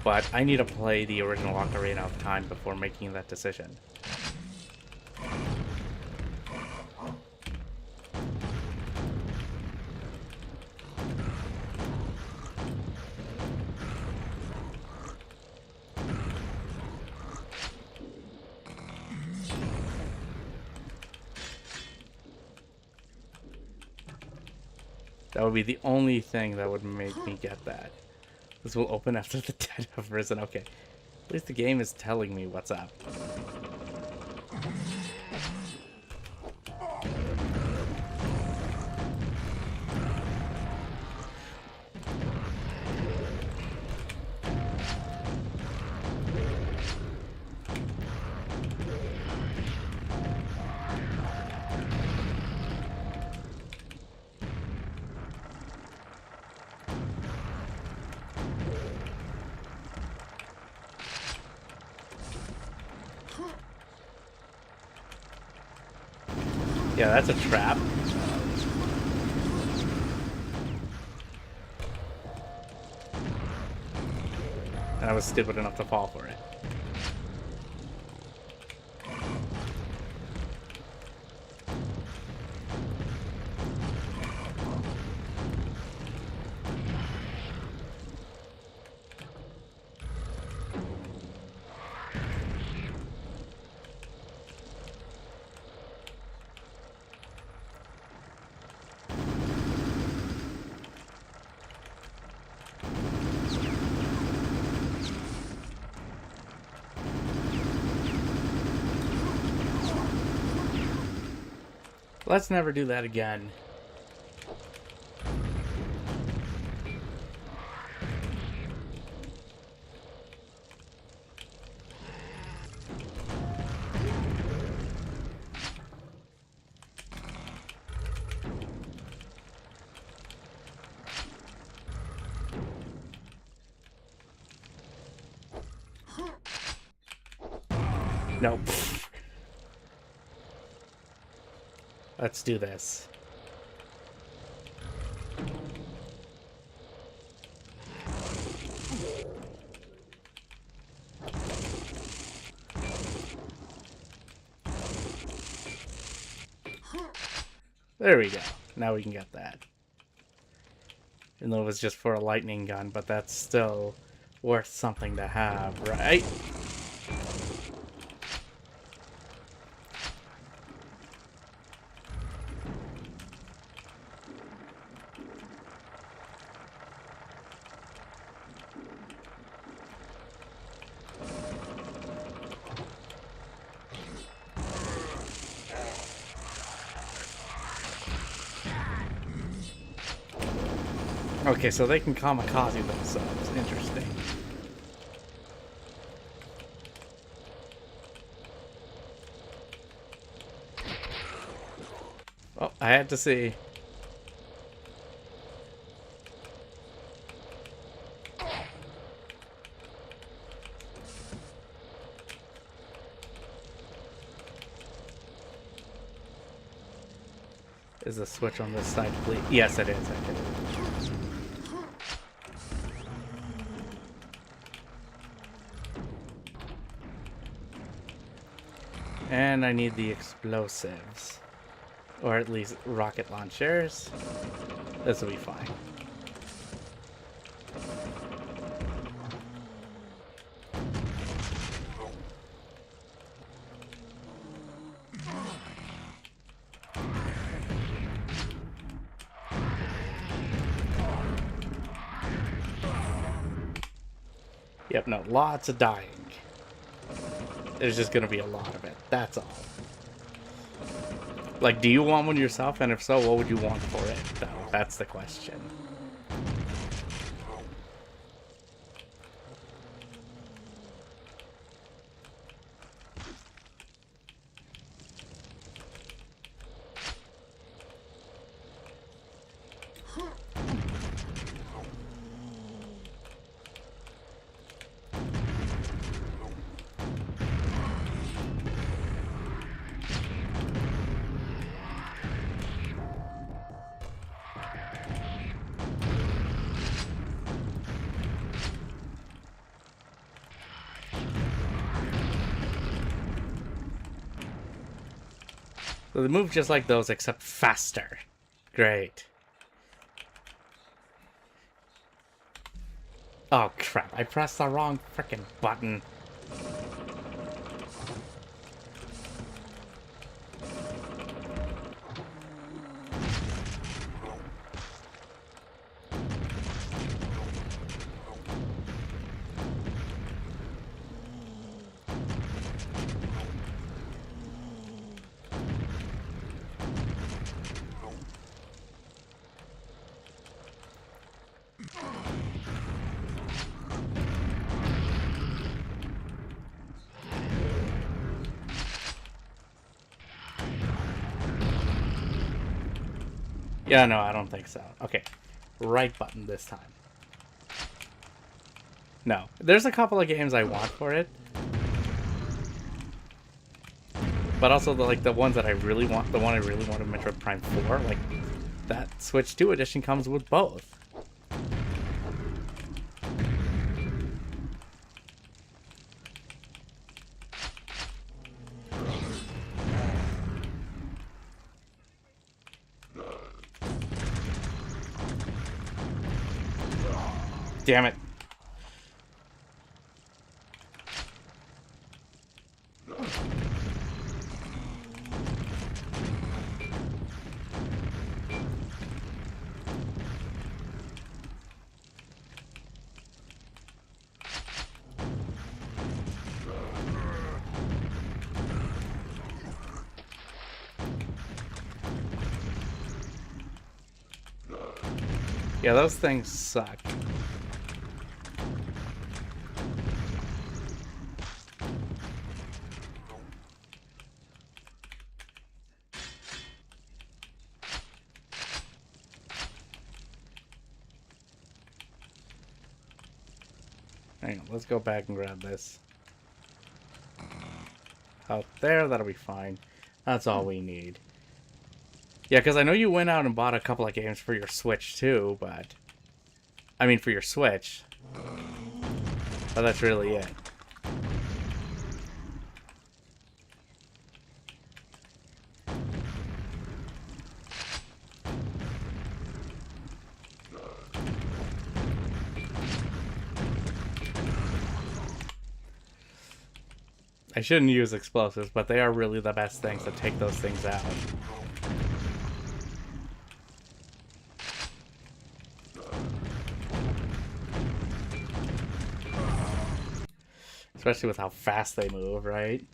but I need to play the original Ocarina of Time before making that decision. That would be the only thing that would make me get that. This will open after the dead have risen. Okay. At least the game is telling me what's up. Yeah, that's a trap. And I was stupid enough to fall for it. Let's never do that again. Nope. Let's do this. There we go. Now we can get that. Even though it was just for a lightning gun, but that's still worth something to have, right? Okay, so they can kamikaze themselves. Interesting. Oh, I had to see. Is the switch on this side, please? Yes, it is. And I need the explosives. Or at least rocket launchers. This will be fine. Yep, no, lots of dying. There's just gonna be a lot of it. That's all. Like, do you want one yourself? And if so, what would you want for it, though? That's the question. So they move just like those, except faster. Great. Oh, crap. I pressed the wrong frickin' button. Yeah, no, I don't think so. Okay. Right button this time. No. There's a couple of games I want for it. But also, the ones that I really want, the one I really want in Metroid Prime 4, like, that Switch 2 edition comes with both. Damn it. Yeah, those things suck. Hang on, let's go back and grab this. Out there, that'll be fine. That's all we need. Yeah, because I know you went out and bought a couple of games for your Switch too, but... I mean, for your Switch. But that's really it. I shouldn't use explosives, but they are really the best things to take those things out. Especially with how fast they move, right?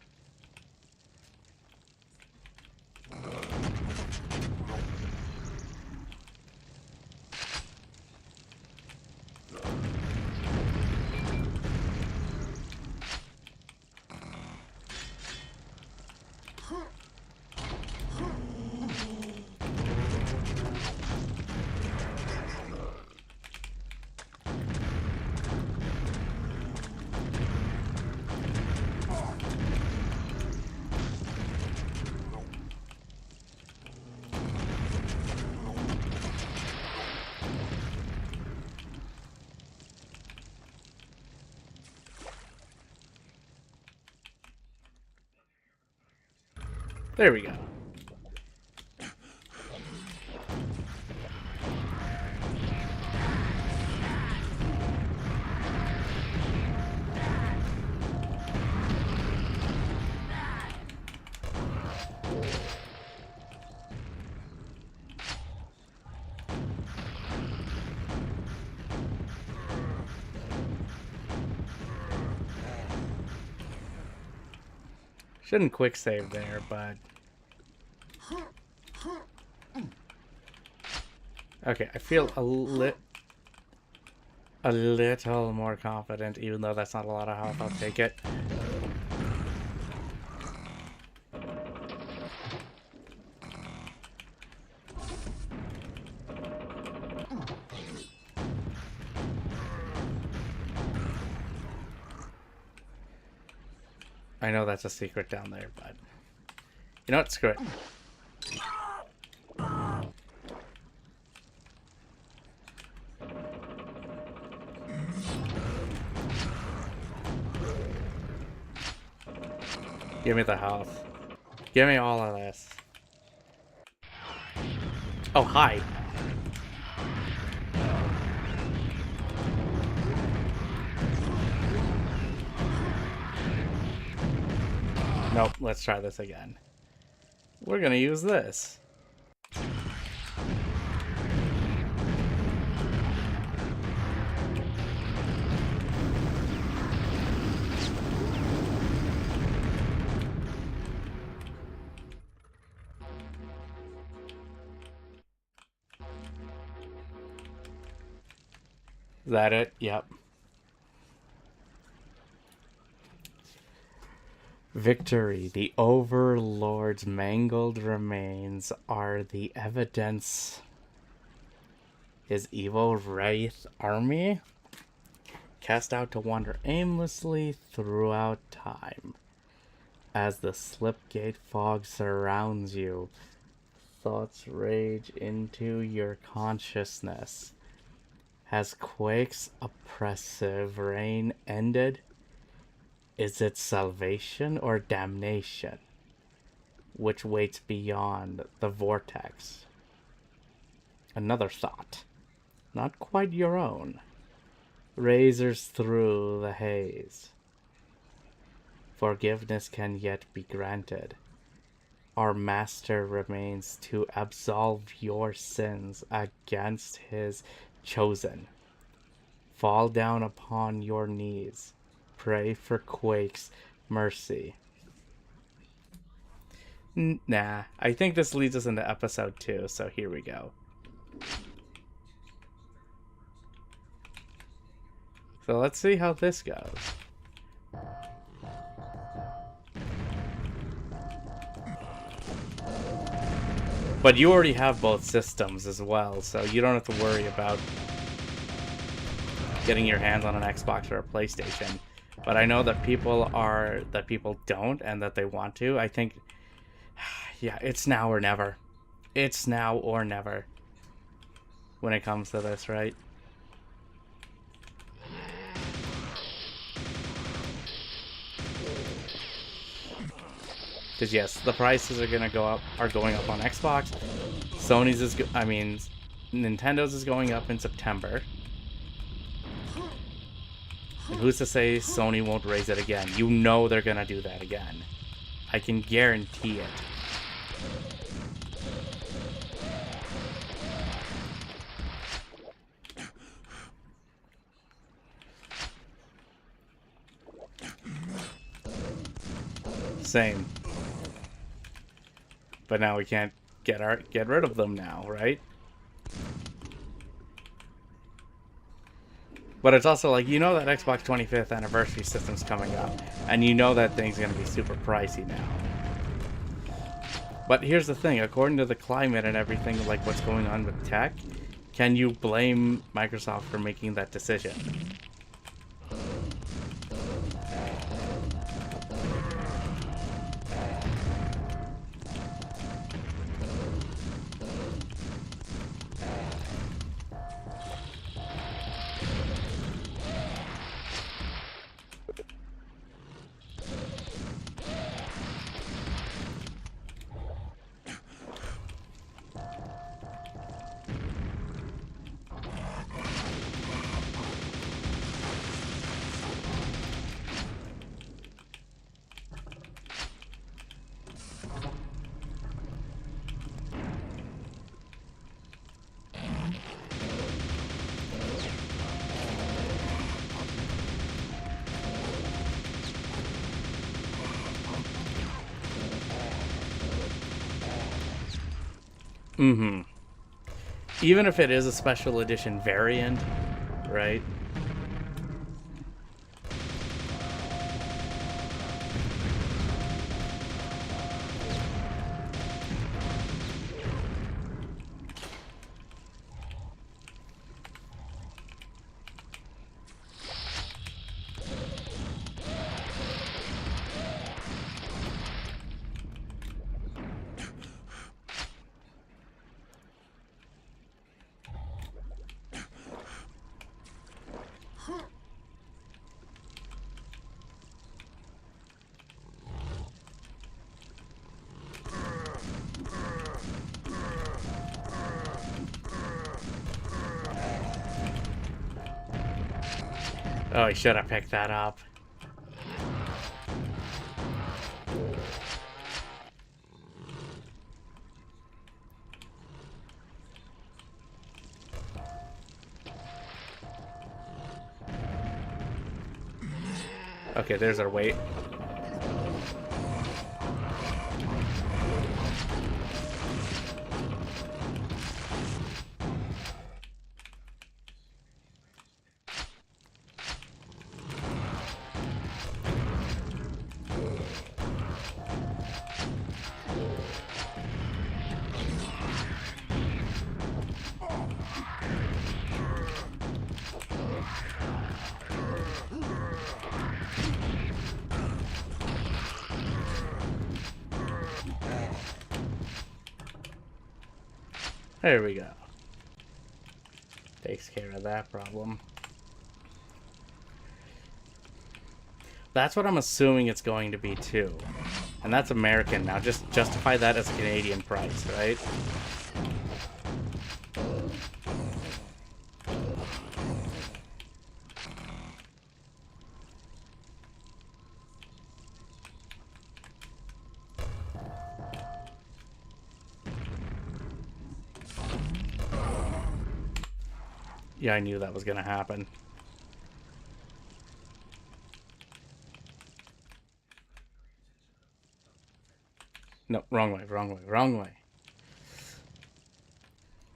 There we go. Shouldn't quick save there, but... Okay, I feel a little more confident, even though that's not a lot of health. I'll take it. I know that's a secret down there, but... You know what? Screw it. Give me the health. Give me all of this. Oh, hi. Nope, let's try this again. We're gonna use this. Is that it? Yep. Victory. The Overlord's mangled remains are the evidence his evil wraith army cast out to wander aimlessly throughout time. As the slipgate fog surrounds you, thoughts rage into your consciousness. Has Quake's oppressive reign ended? Is it salvation or damnation? Which waits beyond the vortex? Another thought, not quite your own, razors through the haze. Forgiveness can yet be granted. Our master remains to absolve your sins against his chosen. Fall down upon your knees. Pray for Quake's mercy. Nah, I think this leads us into episode 2, so here we go. So let's see how this goes. But you already have both systems as well, so you don't have to worry about getting your hands on an Xbox or a PlayStation. But I know that people don't, and that they want to. I think, yeah, it's now or never. It's now or never when it comes to this, right? Because yes, the prices are going up on Xbox. Nintendo's is going up in September. And who's to say Sony won't raise it again? You know they're gonna do that again. I can guarantee it. Same. But now we can't get rid of them now, right? But it's also like, you know that Xbox 25th anniversary system's coming up, and you know that thing's going to be super pricey now. But here's the thing, according to the climate and everything, like what's going on with tech, can you blame Microsoft for making that decision? Mm-hmm. Even if it is a special edition variant, right? Oh, he should have picked that up. Okay, there's our weight. There we go. Takes care of that problem. That's what I'm assuming it's going to be too. And that's American now. Just justify that as a Canadian price, right? Yeah, I knew that was gonna happen. No, wrong way, wrong way, wrong way.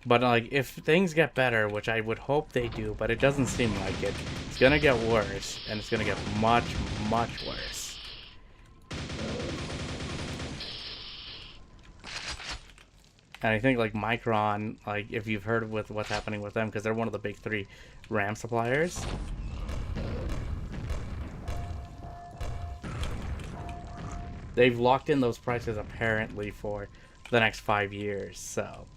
But, like, if things get better, which I would hope they do, but it doesn't seem like it, it's gonna get worse, and it's gonna get much, much worse. And I think, like, Micron, like, if you've heard with what's happening with them, because they're one of the big three RAM suppliers, they've locked in those prices apparently for the next 5 years, so...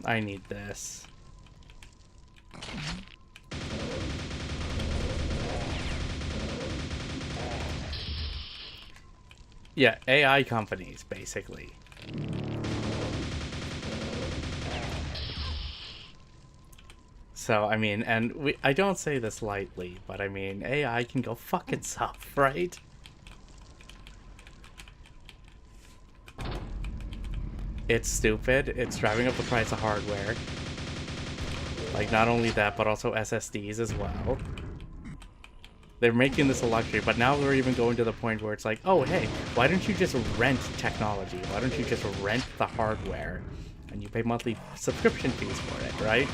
I need this. Yeah, AI companies, basically. So, I mean, and I don't say this lightly, but I mean, AI can go fuck itself, right? It's stupid. It's driving up the price of hardware. Like, not only that, but also SSDs as well. They're making this a luxury, but now we're even going to the point where it's like, oh, hey, why don't you just rent technology? Why don't you just rent the hardware? And you pay monthly subscription fees for it, right?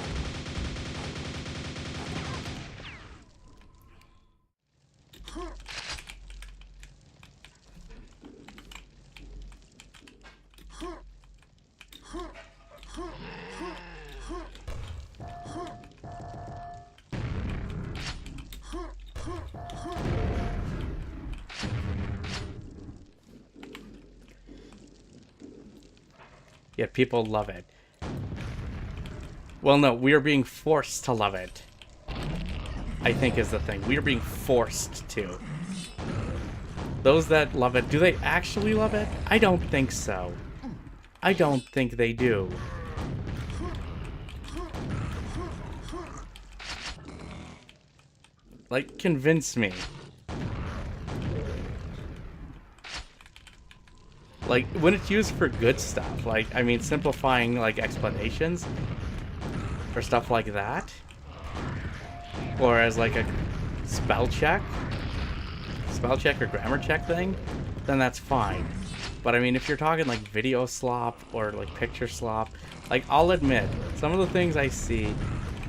Yet people love it. Well, no, we are being forced to love it. I think is the thing. We are being forced to. Those that love it, do they actually love it? I don't think so. I don't think they do. Like, convince me. Like, when it's used for good stuff, like, I mean, simplifying, like, explanations or stuff like that, or as, like, a spell check or grammar check thing, then that's fine. But, I mean, if you're talking, like, video slop or, like, picture slop, like, I'll admit, some of the things I see,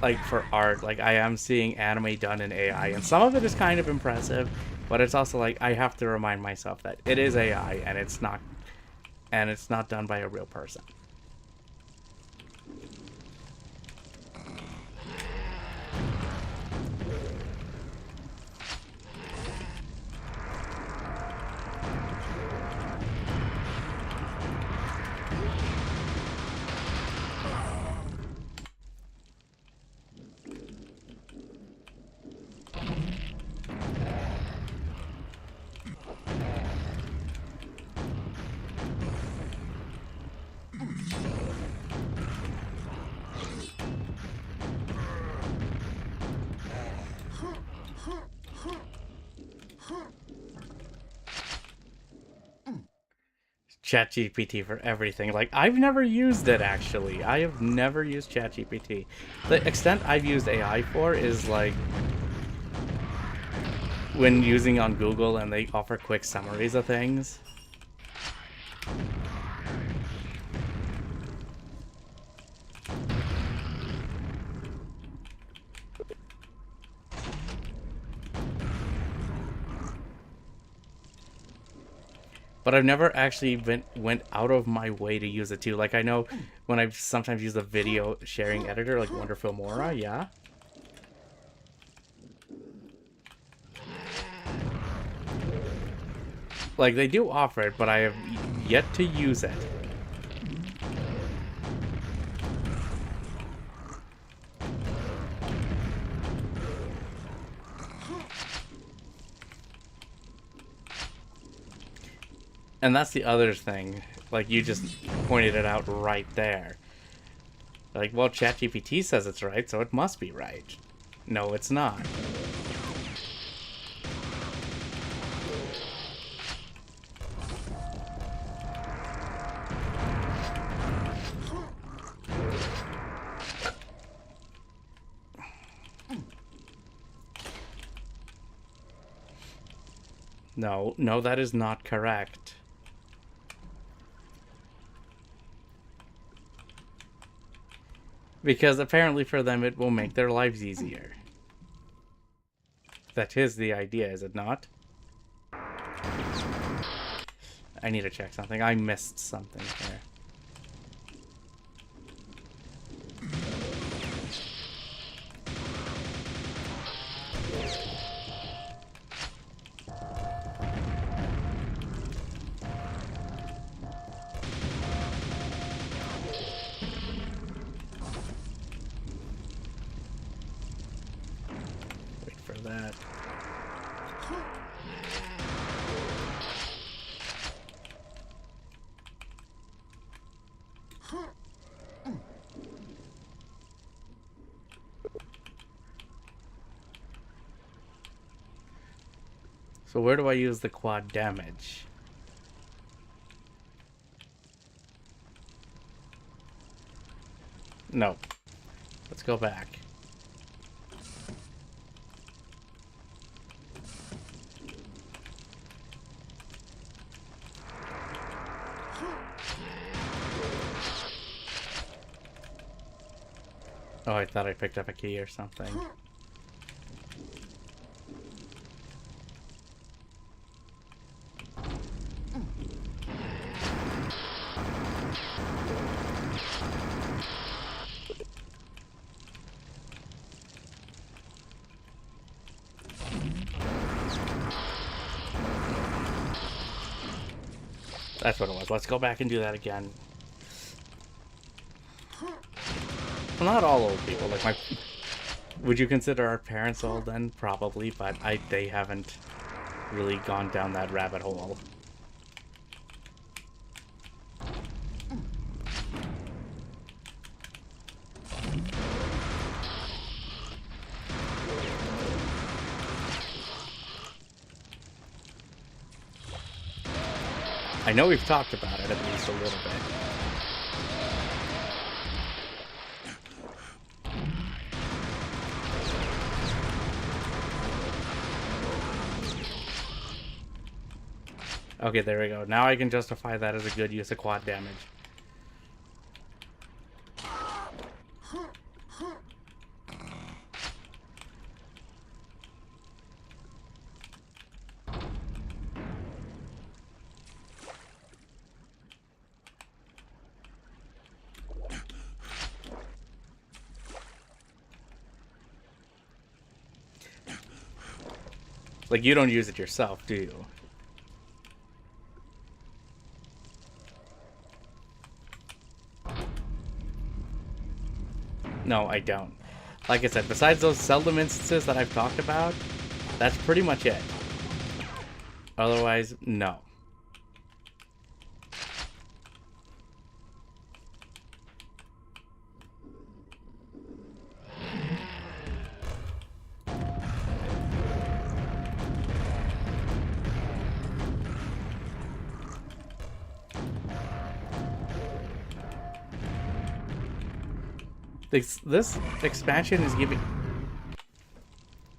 like, for art, like, I am seeing anime done in AI, and some of it is kind of impressive, but it's also, like, I have to remind myself that it is AI, and it's not done by a real person. ChatGPT for everything. Like, I've never used it, actually. I have never used ChatGPT. The extent I've used AI for is, like, when using on Google and they offer quick summaries of things. But I've never actually went out of my way to use it too. Like, I know when I've sometimes used a video sharing editor like Wonderfilmora, yeah. Like, they do offer it, but I have yet to use it. And that's the other thing. Like, you just pointed it out right there. Like, well, ChatGPT says it's right, so it must be right. No, it's not. No, that is not correct. Because apparently for them it will make their lives easier. That is the idea, is it not? I need to check something. I missed something here. Wait for that. So where do I use the quad damage? No. Let's go back. Oh, I thought I picked up a key or something. That's what it was. Let's go back and do that again. Well, not all old people. Like my... Would you consider our parents old then? Probably, but they haven't really gone down that rabbit hole. I know we've talked about it at least a little bit. Okay, there we go. Now I can justify that as a good use of quad damage. Like, you don't use it yourself, do you? No, I don't. Like I said, besides those seldom instances that I've talked about, that's pretty much it. Otherwise, no. This expansion is giving...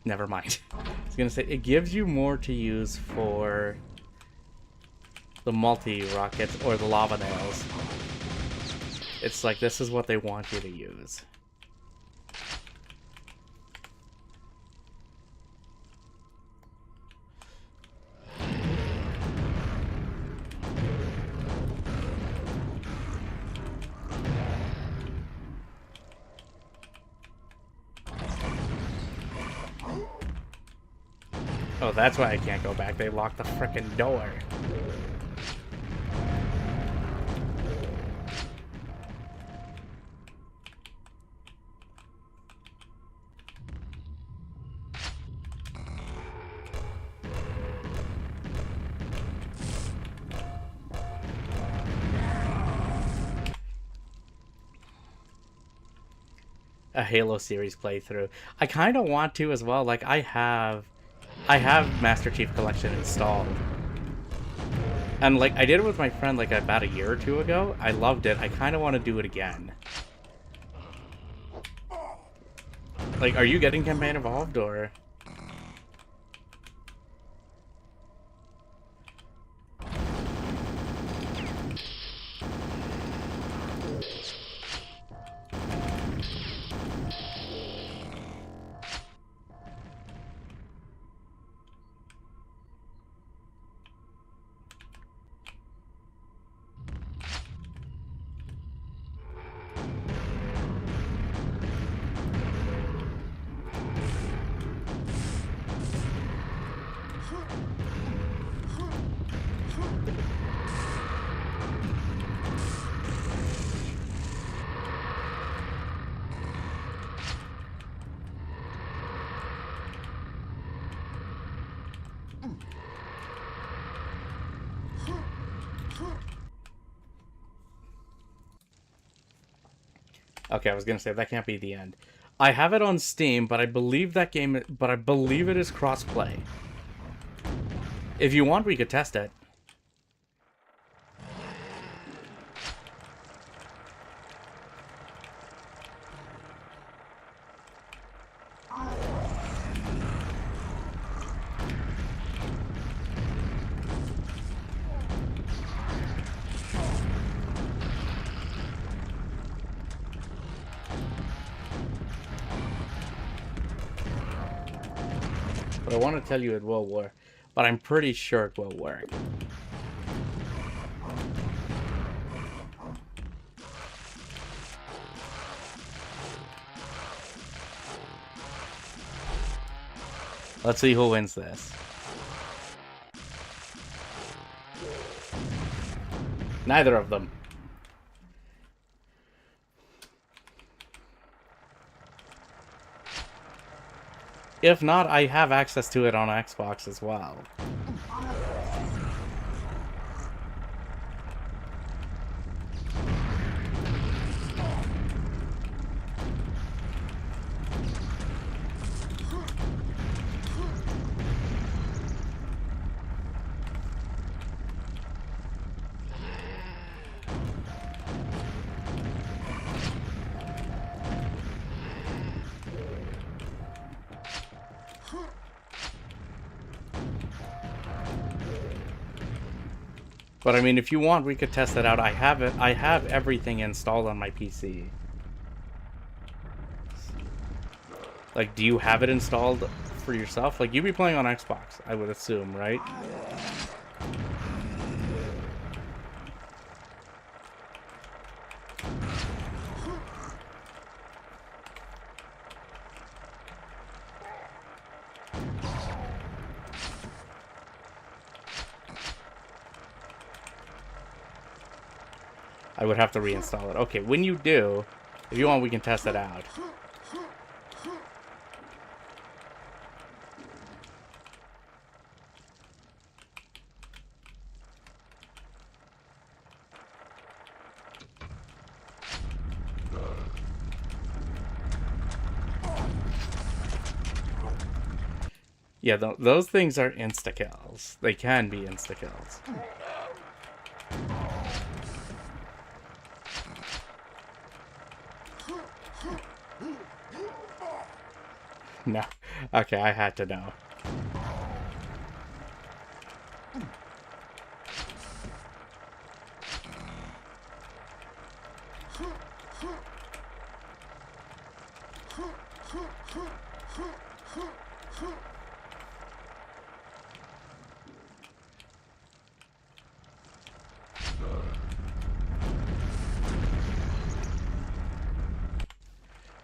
Never mind. I was gonna say, it gives you more to use for the multi-rockets or the lava nails. It's like, this is what they want you to use. Oh, that's why I can't go back. They locked the frickin' door. A Halo series playthrough. I kind of want to as well. Like, I have Master Chief Collection installed. And, like, I did it with my friend, like, about a year or two ago. I loved it. I kind of want to do it again. Like, are you getting campaign involved, or...? Okay, I was gonna say that can't be the end. I have it on Steam, but I believe that game, but I believe it is cross-play. If you want, we could test it. But I want to tell you it will work. But I'm pretty sure it will work. Let's see who wins this. Neither of them. If not, I have access to it on Xbox as well. But I mean, if you want, we could test it out. I have it. I have everything installed on my PC. Like, do you have it installed for yourself? Like, you'd be playing on Xbox, I would assume, right? I would have to reinstall it. Okay, when you do, if you want, we can test it out. Yeah, those things are insta-kills. They can be insta-kills. No. Okay, I had to know.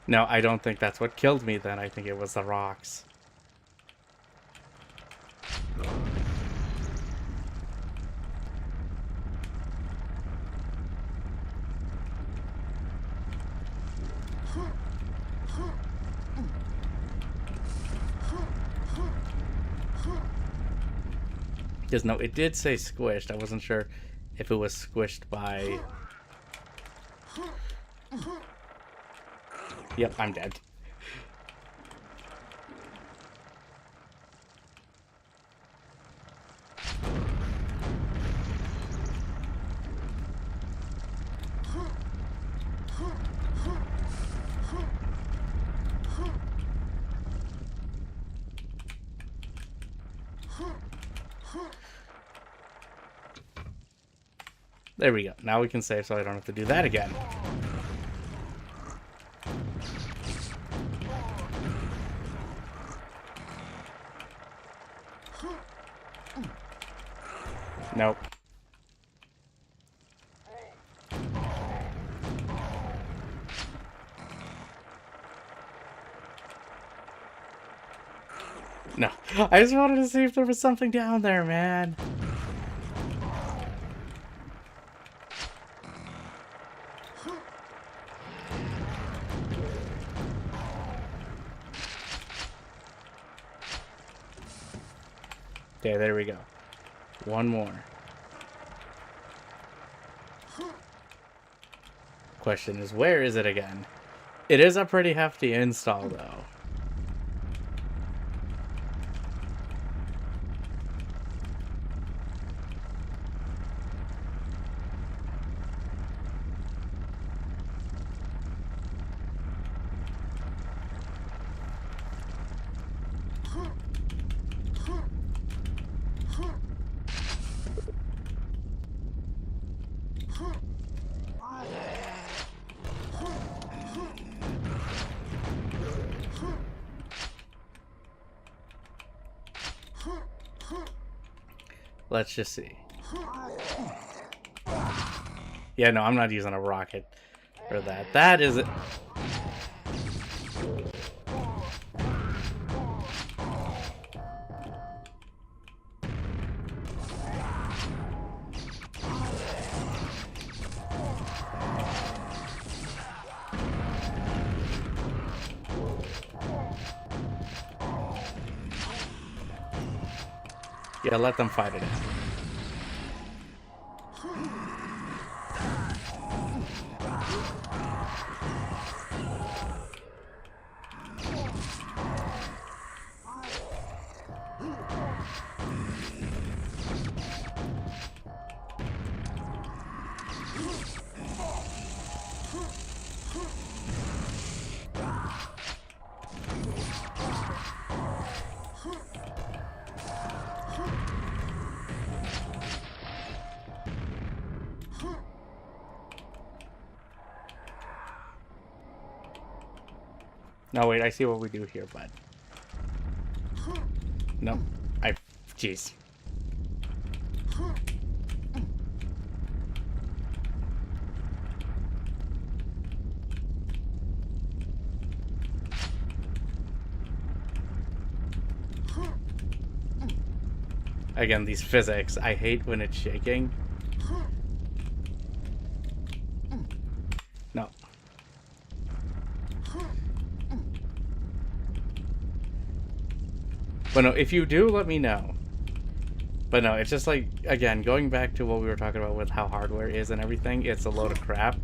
No, I don't think that's what killed me then. I think it was the rocks. Because no, it did say squished. I wasn't sure if it was squished by... Yep, I'm dead. There we go. Now we can save so I don't have to do that again. Nope. No. I just wanted to see if there was something down there, man. Okay, there we go. One more. Question is, where is it again? It is a pretty hefty install, though. Let's just see. Yeah, no, I'm not using a rocket for that. That is it. Yeah, let them fight it out. No, wait, I see what we do here, bud. No, jeez. Again, these physics, I hate when it's shaking. No. But no, if you do, let me know. But no, it's just like, again, going back to what we were talking about with how hardware is and everything, it's a load of crap.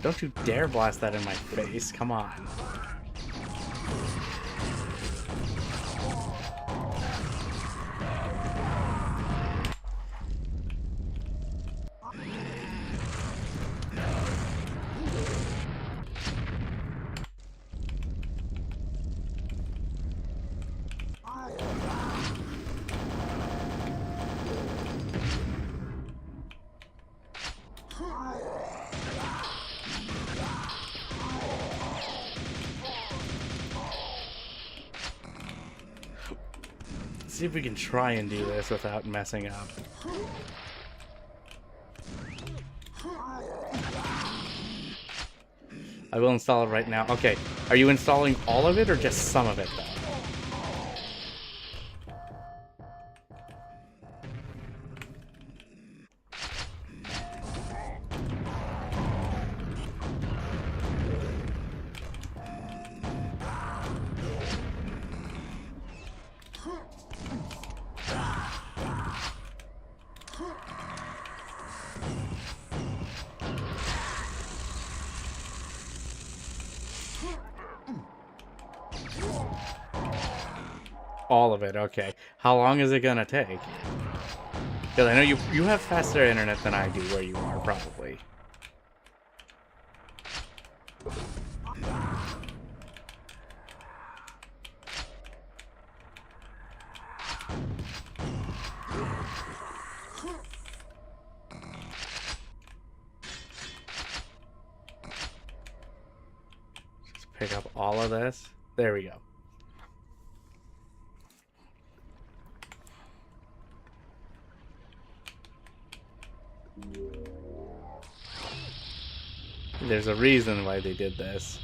Don't you dare blast that in my face, come on. See if we can try and do this without messing up. I will install it right now. Okay, are you installing all of it or just some of it though? All of it, okay. How long is it gonna take? Because I know you have faster internet than I do where you are, probably. Just pick up all of this. There we go. There's a reason why they did this.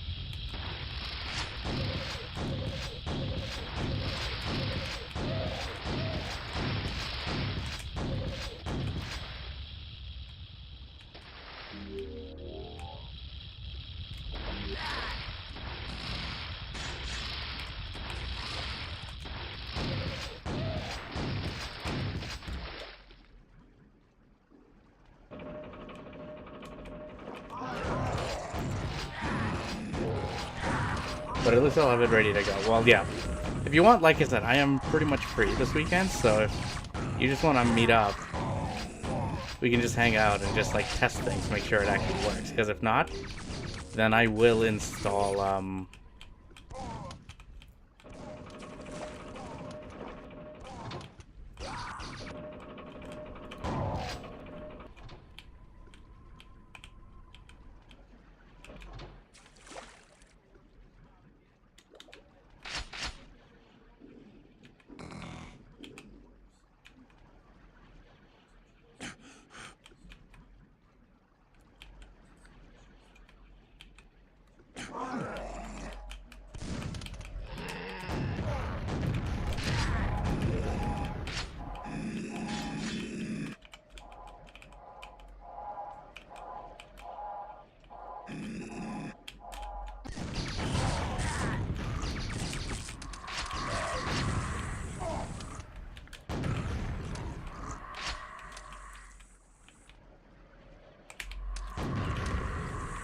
But at least I'll have it ready to go. Well, yeah. If you want, like I said, I am pretty much free this weekend, so if you just want to meet up, we can just hang out and just, like, test things, make sure it actually works. Because if not, then I will install,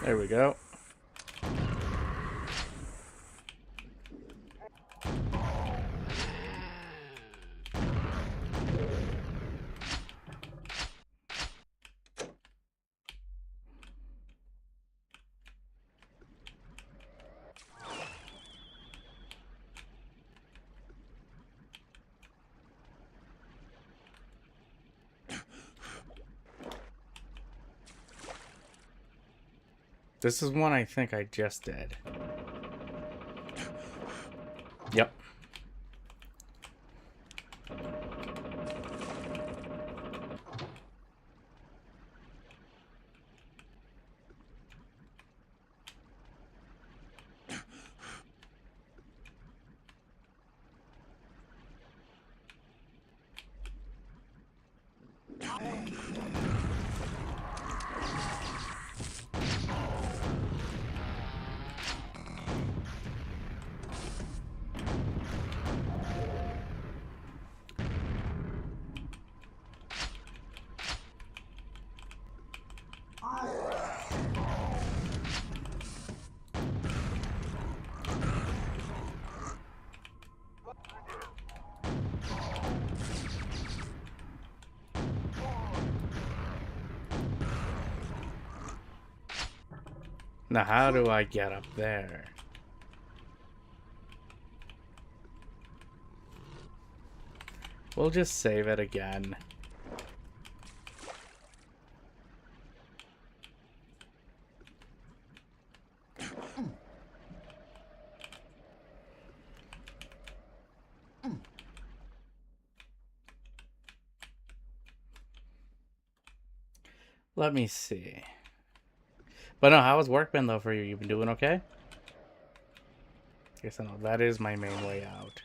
there we go. This is one I think I just did. Yep. Now, how do I get up there? We'll just save it again. Let me see. But no, how has work been though for you? You been doing okay? Guess I know that is my main way out.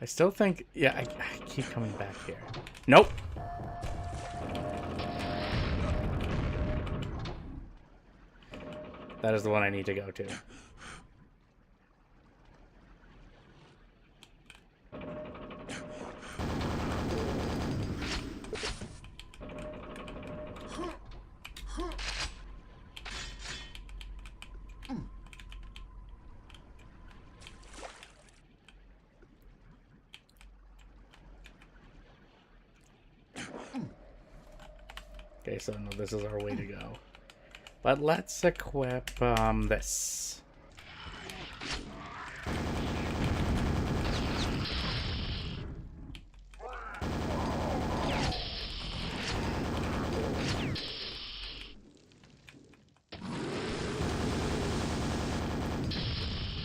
I still think, yeah, I keep coming back here. Nope. That is the one I need to go to. Okay, so no, this is our way to go. But let's equip this.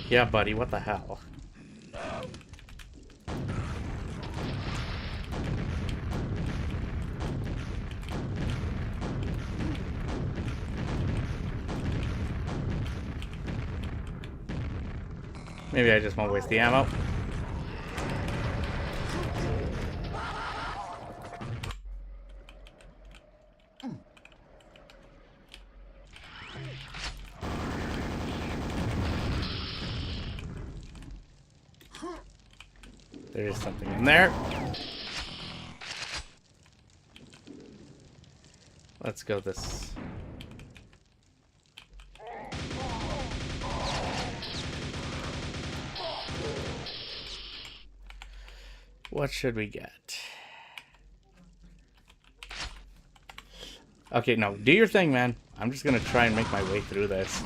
Yeah, buddy, what the hell? Maybe I just won't waste the ammo. There is something in there. Let's go this. What should we get? Okay, no, do your thing, man. I'm just gonna try and make my way through this.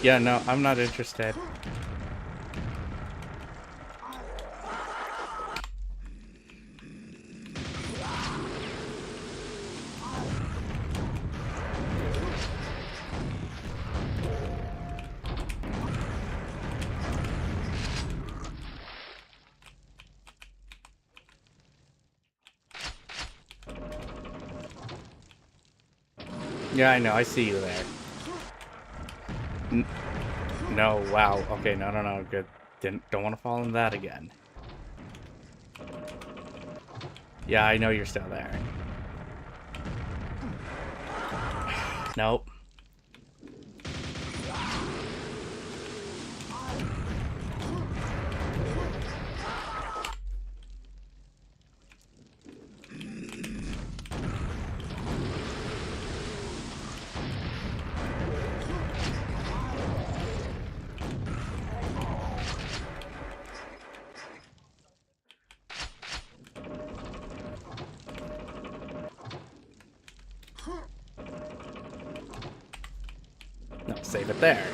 Yeah, no, I'm not interested. Yeah, I know, I see you there. No, wow. Okay, no, good. Don't want to fall in that again. Yeah, I know you're still there. Nope. No, save it there.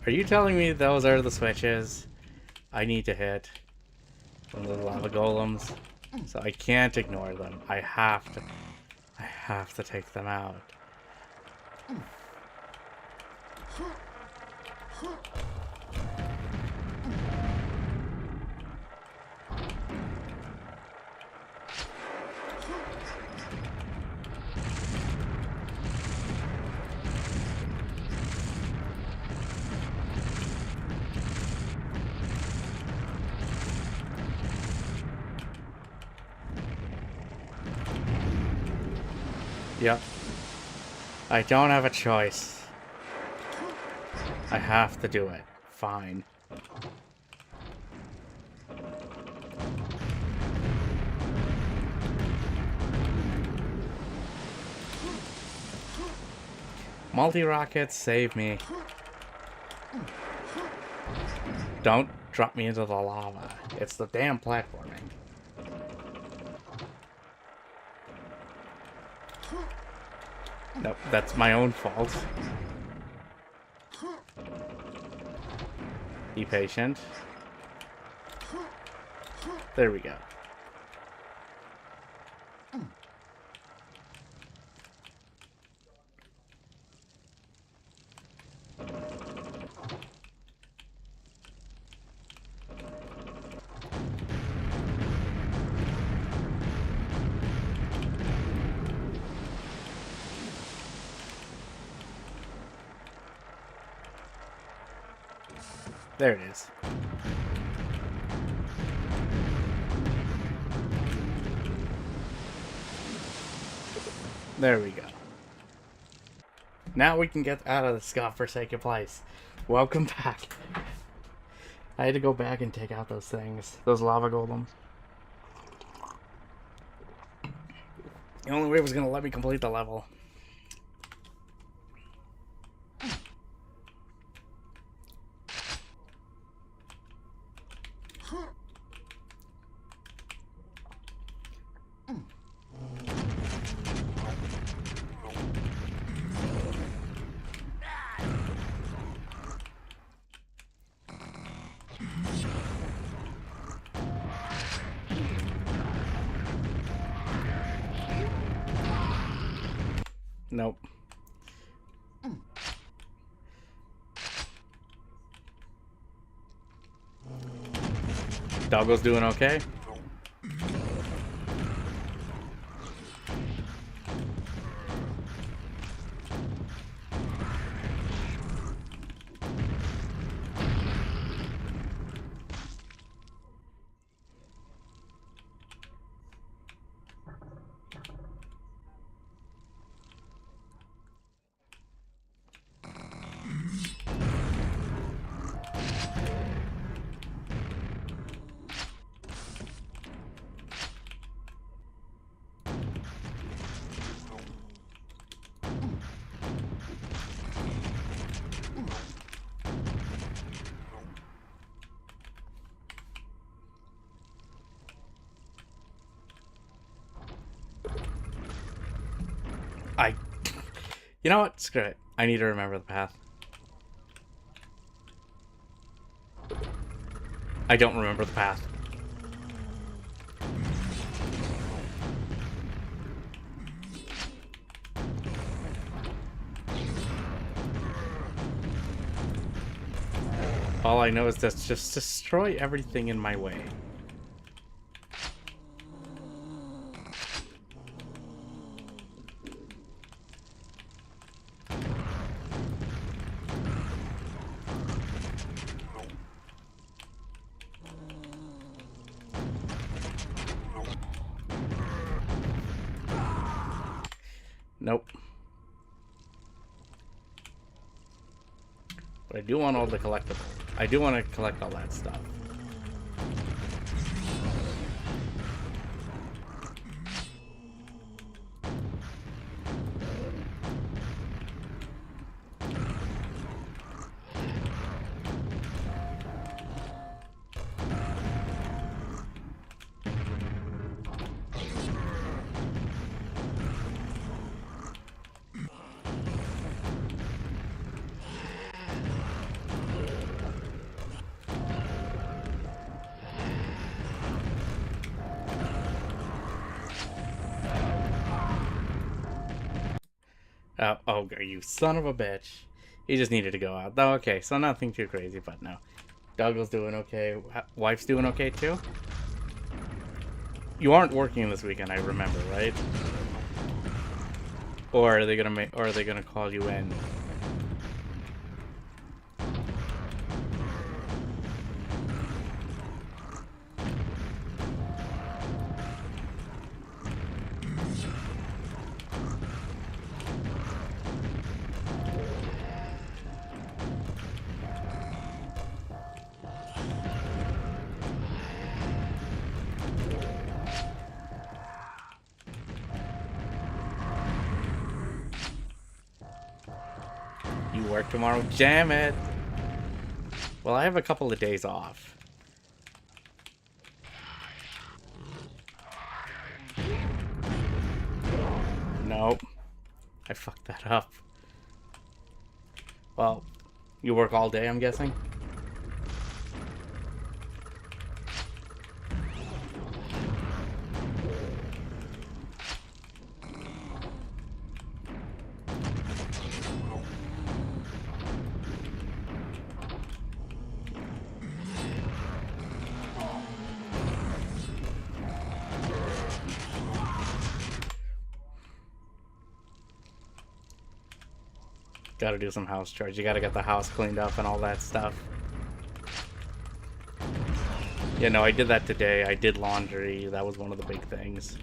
Are you telling me those are the switches I need to hit from the lava golems? So I can't ignore them. I have to take them out. Yep. I don't have a choice. I have to do it. Fine. Multi-rockets, save me. Don't drop me into the lava. It's the damn platforming. Nope, that's my own fault. Be patient. There we go. There it is. There we go. Now we can get out of this godforsaken place. Welcome back. I had to go back and take out those things. Those lava golems. The only way it was going to let me complete the level. Nope. Doggo's doing okay. You know what? Screw it. I need to remember the path. I don't remember the path. All I know is to just destroy everything in my way. Nope. But I do want all the collectibles. I do want to collect all that stuff. Oh, you son of a bitch. He just needed to go out. Oh, okay, so nothing too crazy, but no. Douglas doing okay. Wife's doing okay, too? You aren't working this weekend, I remember, right? Or are they gonna call you in? You work tomorrow? Jam it! Well, I have a couple of days off. Nope. I fucked that up. Well, you work all day, I'm guessing? Gotta do some house chores. You gotta get the house cleaned up and all that stuff. Yeah, no, I did that today. I did laundry. That was one of the big things.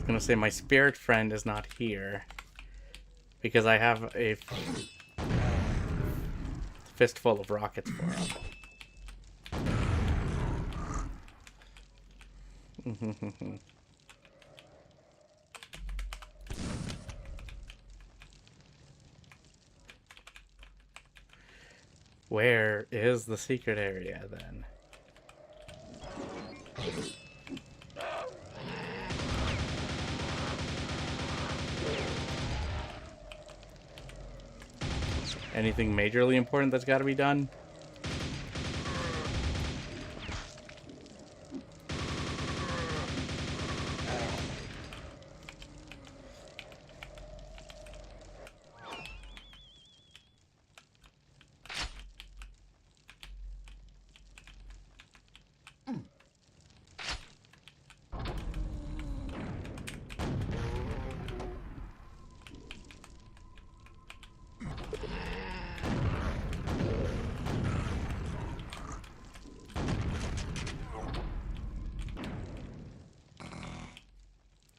gonna say my spirit friend is not here because I have a fistful of rockets for him. Where is the secret area then? Anything majorly important that's got to be done?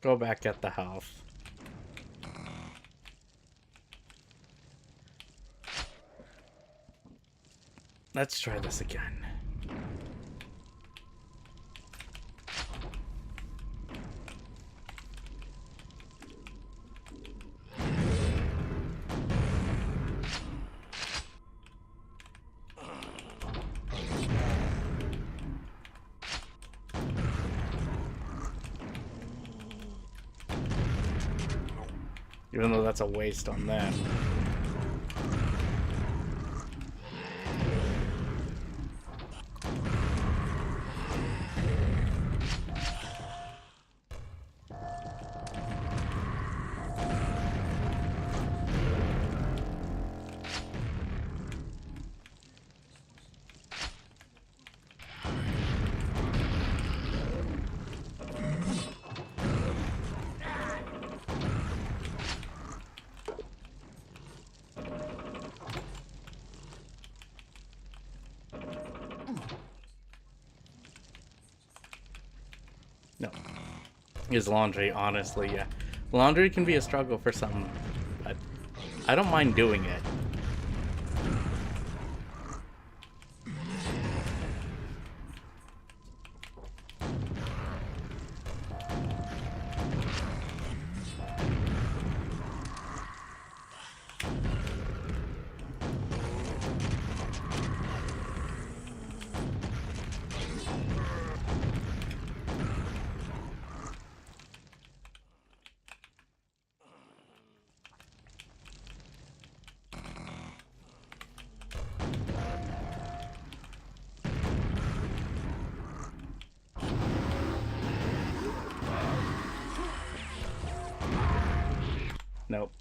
Go back at the house. Let's try this again. Even though that's a waste on them. No. Is laundry, honestly, yeah. Laundry can be a struggle for some, but I don't mind doing it. Nope.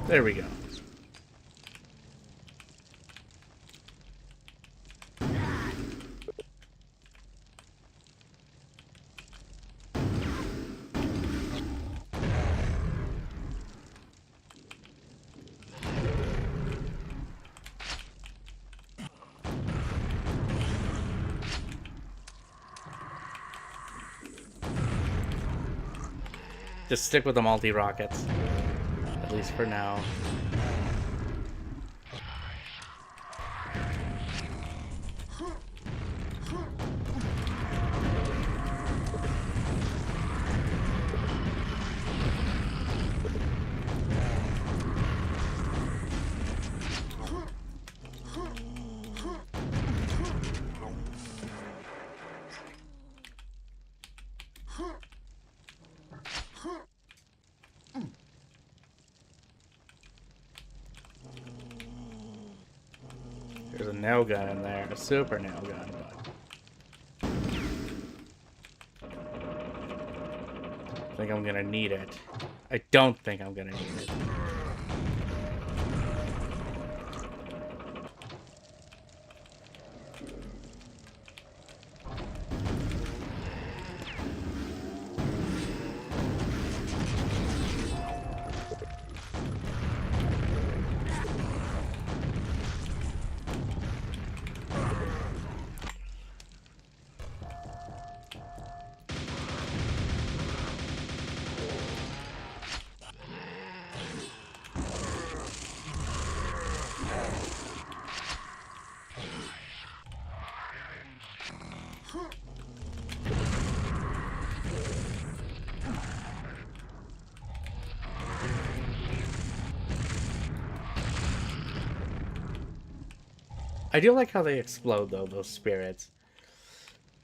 There we go. Just stick with the multi-rockets. At least for now. nail gun in there, a super nail gun, but I think I'm gonna need it. I don't think I'm gonna need it. I do like how they explode, though, those spirits.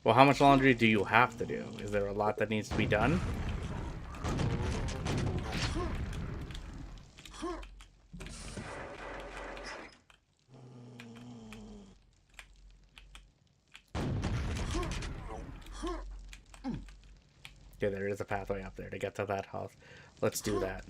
Well, how much laundry do you have to do? Is there a lot that needs to be done? Yeah, there is a pathway up there to get to that house. Let's do that.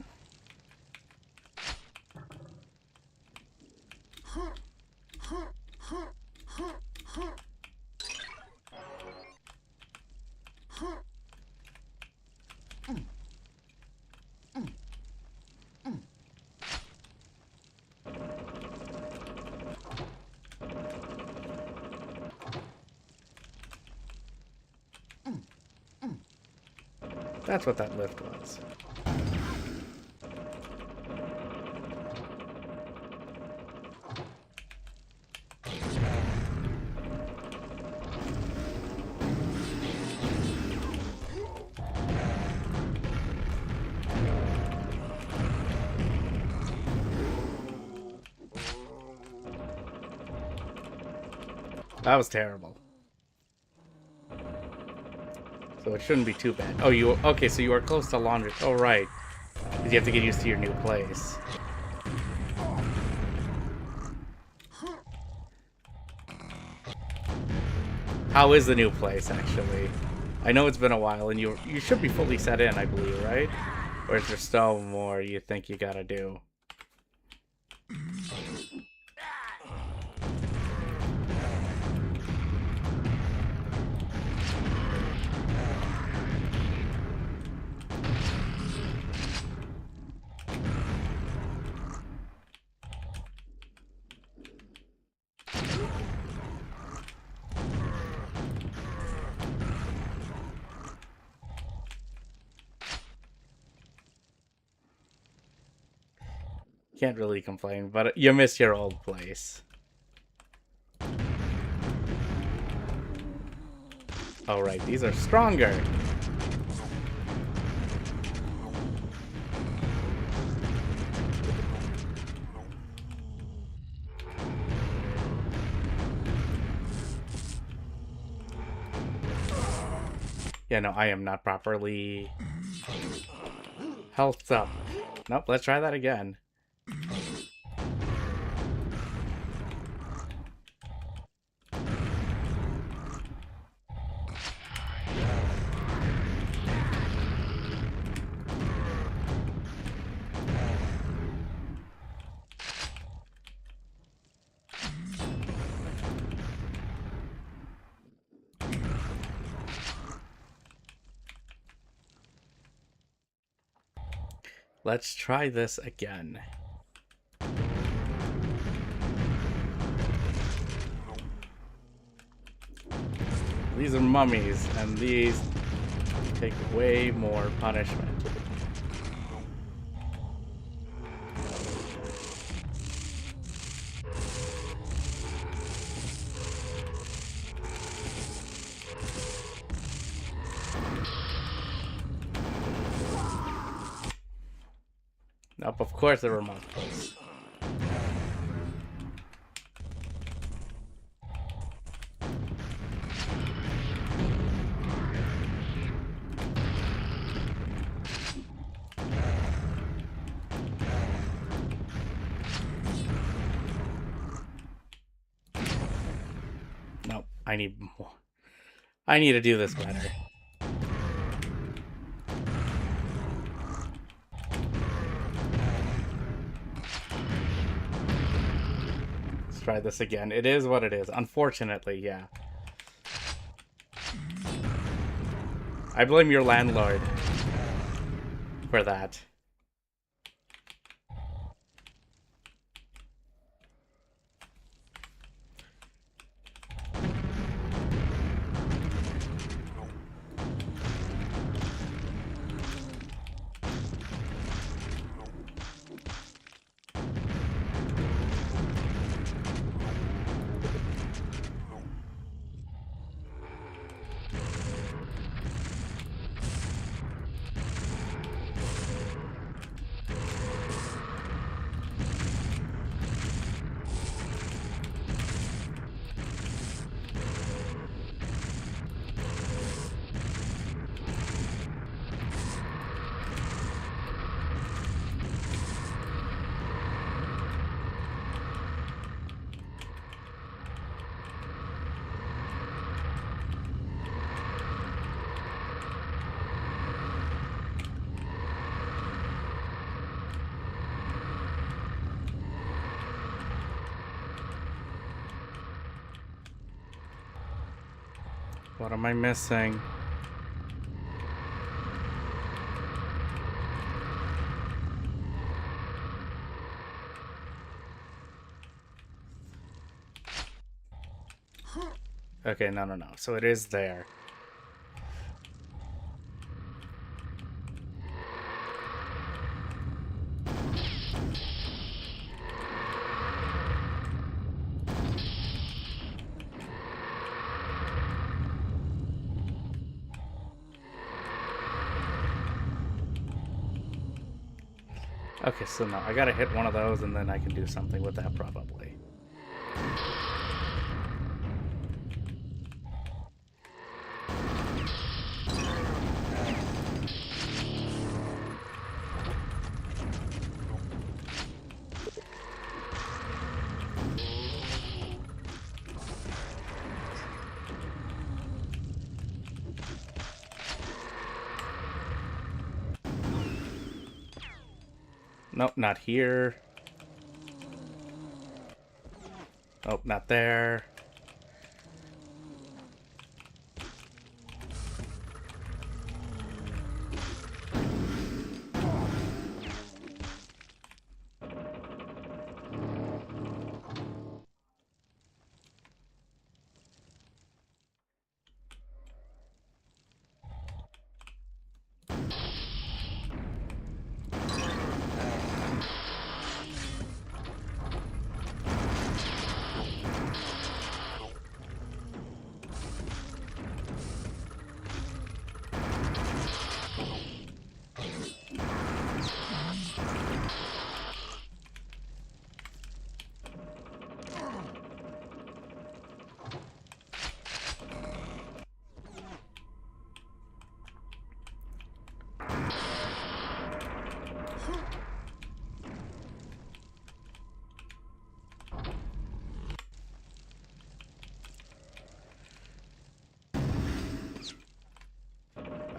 That's what that lift was. That was terrible. So it shouldn't be too bad. Oh, okay, so you are close to laundry. Oh, right. Because you have to get used to your new place. How is the new place, actually? I know it's been a while, and you should be fully set in, I believe, right? Or is there still more you think you gotta do? Can't really complain, but you miss your old place. Oh, right, these are stronger. Yeah, no, I am not properly healthed up. Nope, let's try that again. Let's try this again. These are mummies, and these take way more punishment. Nope, of course there were multiples. No, I need more. I need to do this better. Let's try this again. It is what it is. Unfortunately, yeah. I blame your landlord for that. What am I missing? Okay, no. So it is there. Okay, so no, I gotta hit one of those and then I can do something with that probably. Nope, not here. Oh, not there.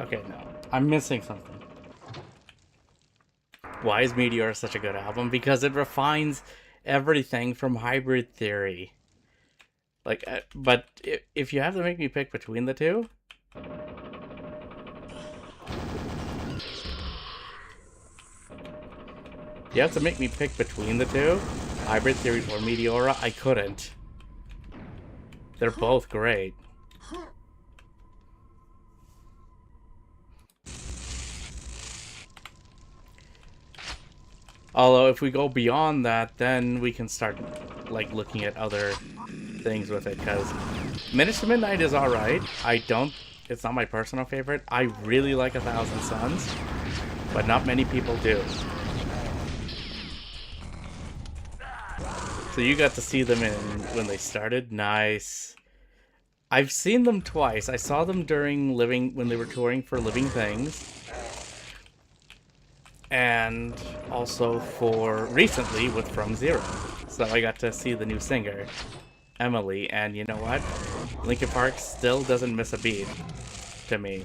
Okay, no. I'm missing something. Why is Meteor such a good album? Because it refines everything from Hybrid Theory. Like, but if you have to make me pick between the two, you have to make me pick between the two, Hybrid Theory or Meteora, I couldn't. They're both great. Although if we go beyond that, then we can start like looking at other things with it, because Minutes to Midnight is alright. It's not my personal favorite. I really like 1,000 Suns, but not many people do. So you got to see them when they started. Nice. I've seen them twice. I saw them when they were touring for Living Things. And also for recently with From Zero. So I got to see the new singer. Emily, and you know what? Linkin Park still doesn't miss a beat to me.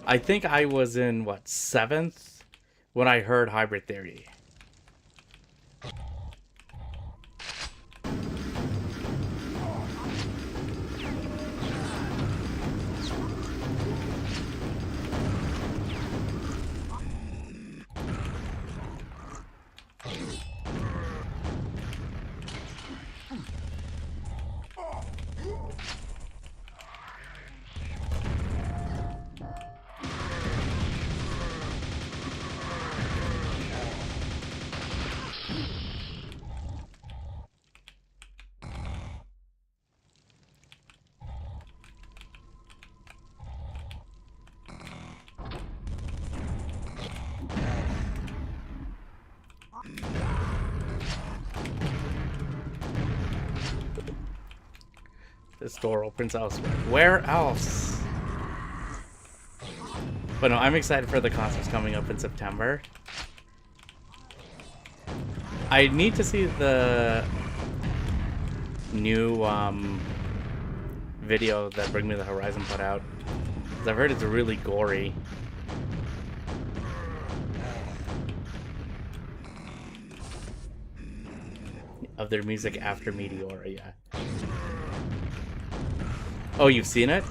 I think I was in, what, 7th when I heard Hybrid Theory. This door opens elsewhere. Where else? But no, I'm excited for the concerts coming up in September. I need to see the new video that Bring Me the Horizon put out. 'Cause I've heard it's really gory. Of their music after Meteora, yeah. Oh, you've seen it?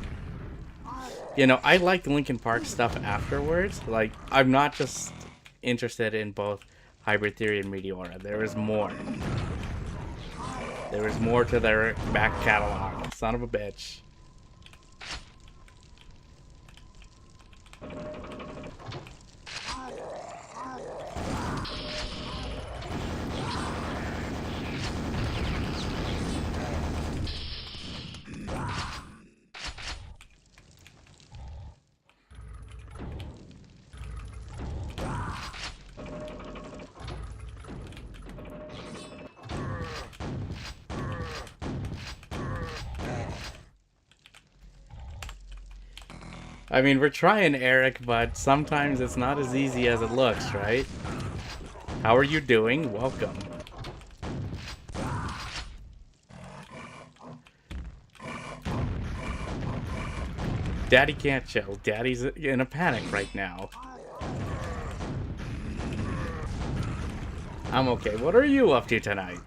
You know, I like Linkin Park stuff afterwards. Like, I'm not just interested in both Hybrid Theory and Meteora. There is more. There is more to their back catalog. Son of a bitch. I mean, we're trying, Eric, but sometimes it's not as easy as it looks, right? How are you doing? Welcome. Daddy can't chill. Daddy's in a panic right now. I'm okay. What are you up to tonight?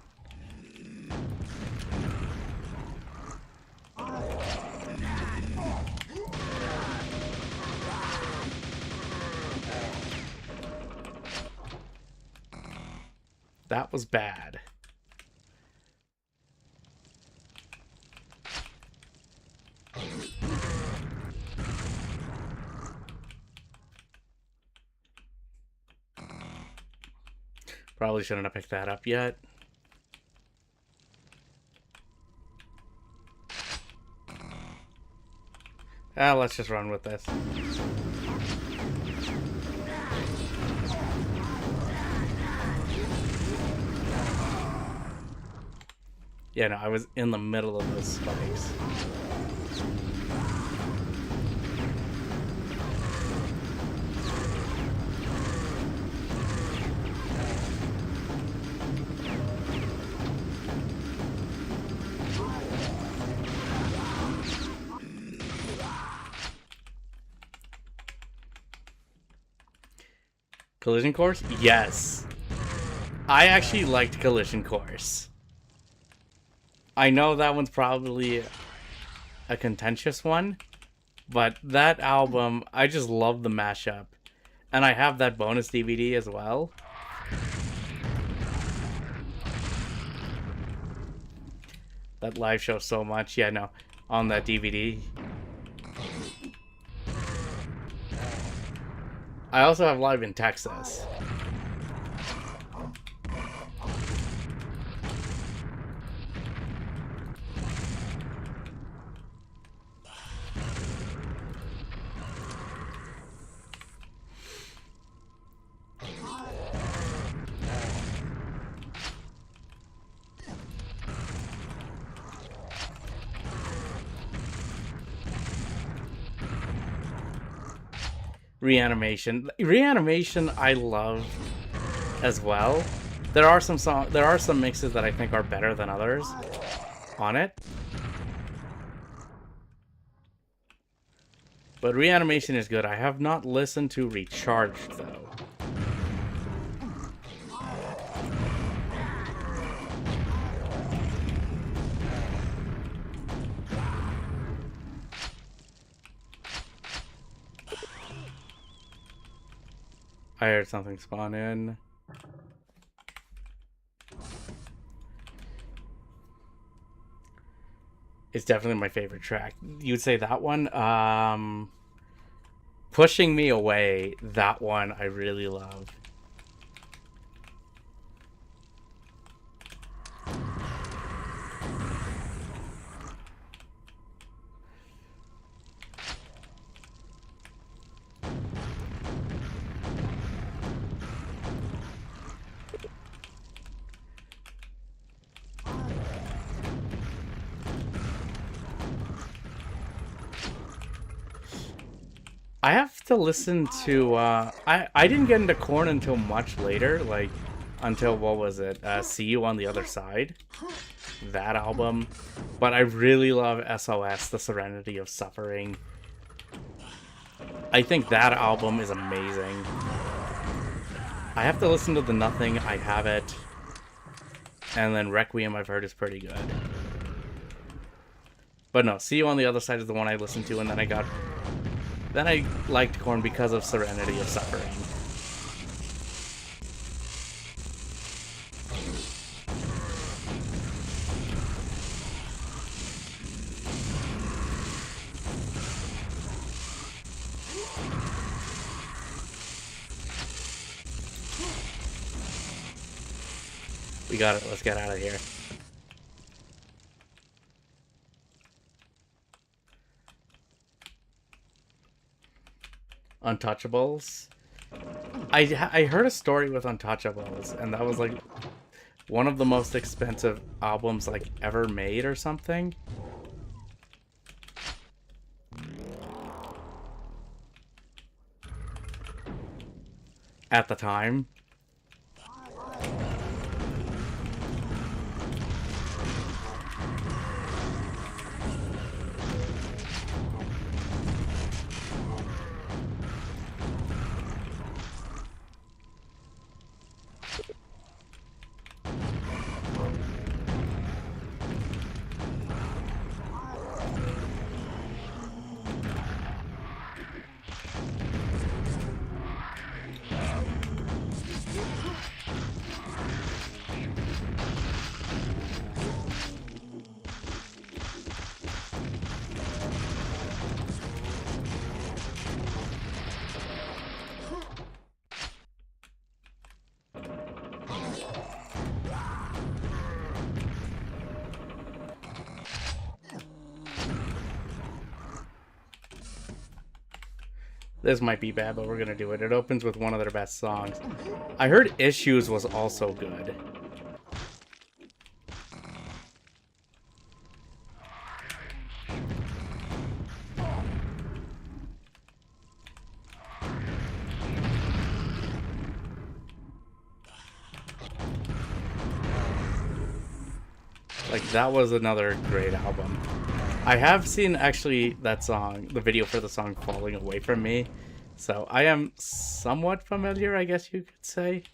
That was bad. Probably shouldn't have picked that up yet. Let's just run with this. Yeah, no, I was in the middle of those spikes. Collision Course? Yes. I actually liked Collision Course. I know that one's probably a contentious one, but that album, I just love the mashup. And I have that bonus DVD as well. That live show so much. Yeah, no, on that DVD. I also have live in Texas. Reanimation. Reanimation I love as well. There are some mixes that I think are better than others on it. But Reanimation is good. I have not listened to Recharged though. I heard something spawn in. It's definitely my favorite track. You'd say that one? Pushing Me Away, that one I really love. I have to listen to, I didn't get into Korn until much later, like, until, what was it, See You on the Other Side, that album, but I really love SOS, The Serenity of Suffering. I think that album is amazing. I have to listen to The Nothing, I Have It, and then Requiem I've heard is pretty good. But no, See You on the Other Side is the one I listened to, and then I liked Korn because of Serenity of Suffering. We got it. Let's get out of here. Untouchables. I heard a story with Untouchables, and that was like one of the most expensive albums like ever made or something. At the time. This might be bad, but we're gonna do it. It opens with one of their best songs. I heard Issues was also good. Like, that was another great album. I have seen, actually, that song, the video for the song Falling Away From Me. So, I am somewhat familiar, I guess you could say.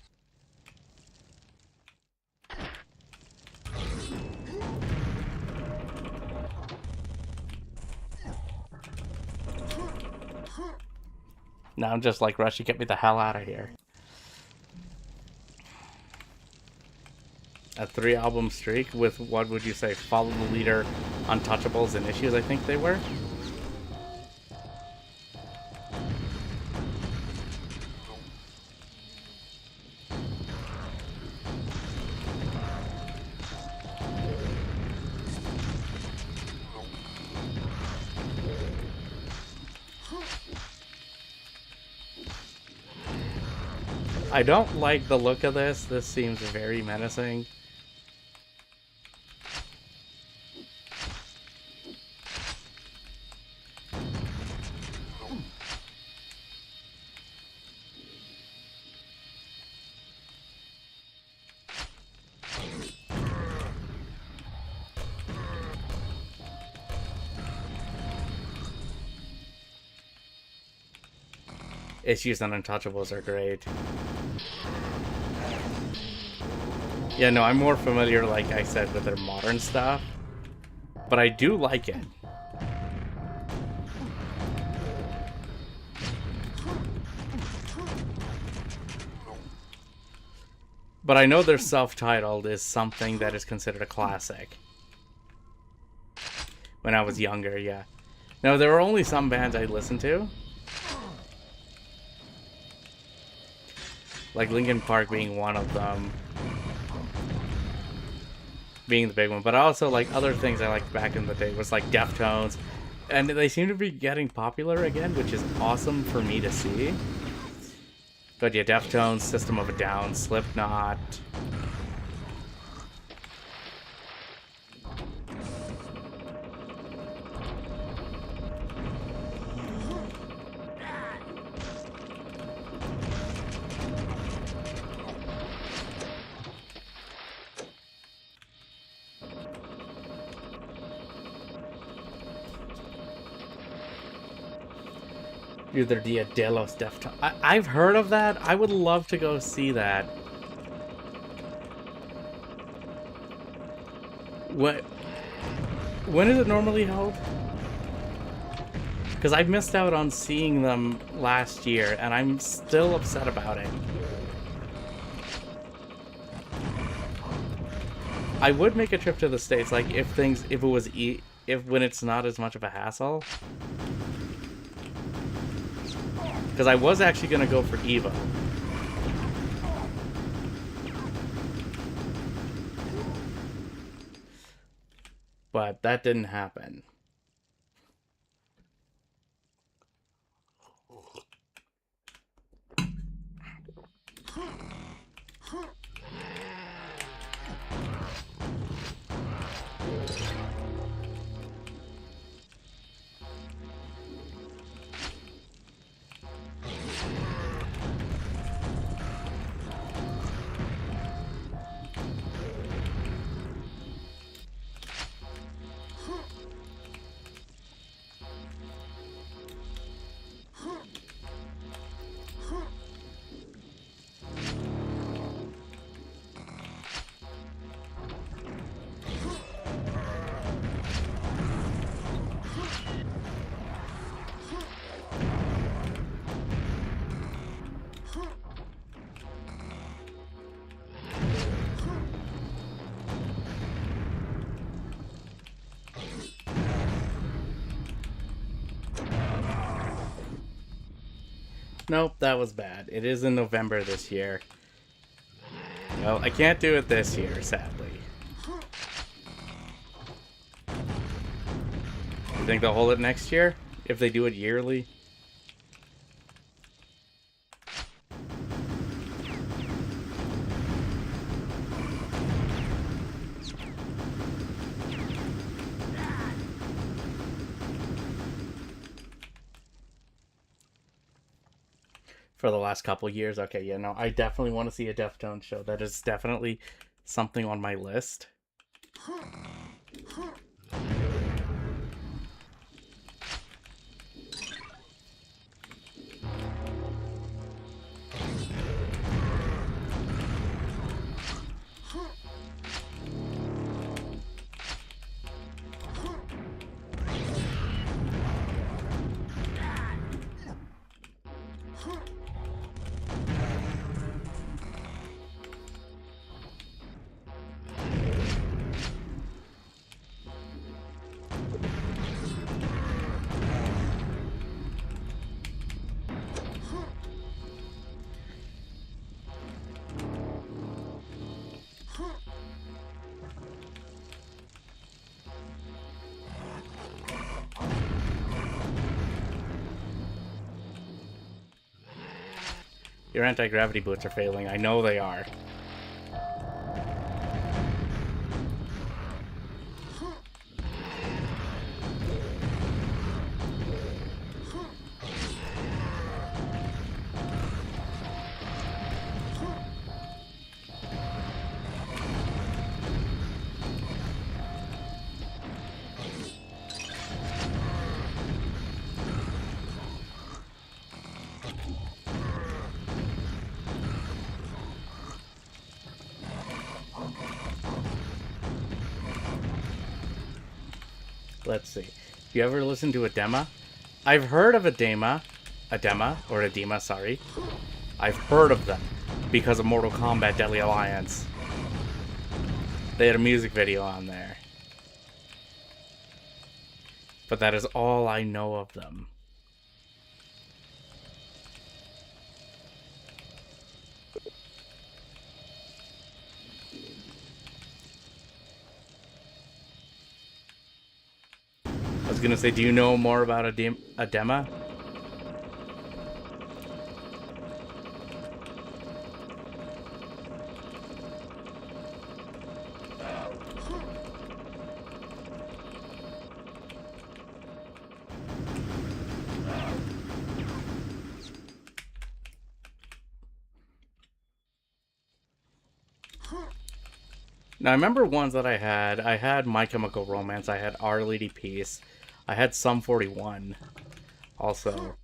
Now I'm just like, Rushy, get me the hell out of here. A 3-album streak with, what would you say, Follow the Leader, Untouchables, and Issues, I think they were. I don't like the look of this. This seems very menacing. Issues and Untouchables are great. Yeah, no, I'm more familiar, like I said, with their modern stuff. But I do like it. But I know their self-titled is something that is considered a classic. When I was younger, yeah. Now, there were only some bands I listened to. Like Linkin Park being one of them. Being the big one. But also, like, other things I liked back in the day was, like, Deftones. And they seem to be getting popular again, which is awesome for me to see. But yeah, Deftones, System of a Down, Slipknot. Either Dia de los Deftones. I've heard of that. I would love to go see that. When is it normally held? Because I missed out on seeing them last year, and I'm still upset about it. I would make a trip to the States, like if when it's not as much of a hassle. Because I was actually going to go for Evo. But that didn't happen. Nope, that was bad. It is in November this year. Well, I can't do it this year, sadly. You think they'll hold it next year? If they do it yearly? For the last couple years. Okay, yeah, no, I definitely want to see a Deftones show. That is definitely something on my list. Your anti-gravity boots are failing. I know they are. Let's see. If you ever listen to Adema, I've heard of Adema, sorry. I've heard of them because of Mortal Kombat Deadly Alliance. They had a music video on there. But that is all I know of them. I was gonna say, do you know more about Adema? Now, I remember ones that I had. I had My Chemical Romance. I had Our Lady Peace. I had Sum 41. Also.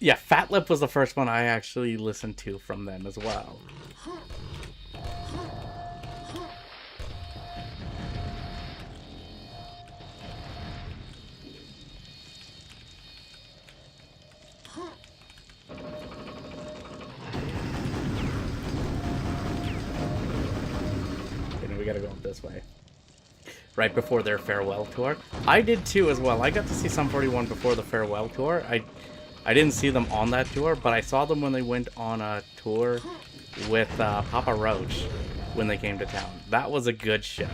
Yeah, Fat Lip was the first one I actually listened to from them as well. We gotta go up this way. Right before their farewell tour. I did too as well. I got to see Sum 41 before the farewell tour. I didn't see them on that tour, but I saw them when they went on a tour with Papa Roach when they came to town. That was a good show.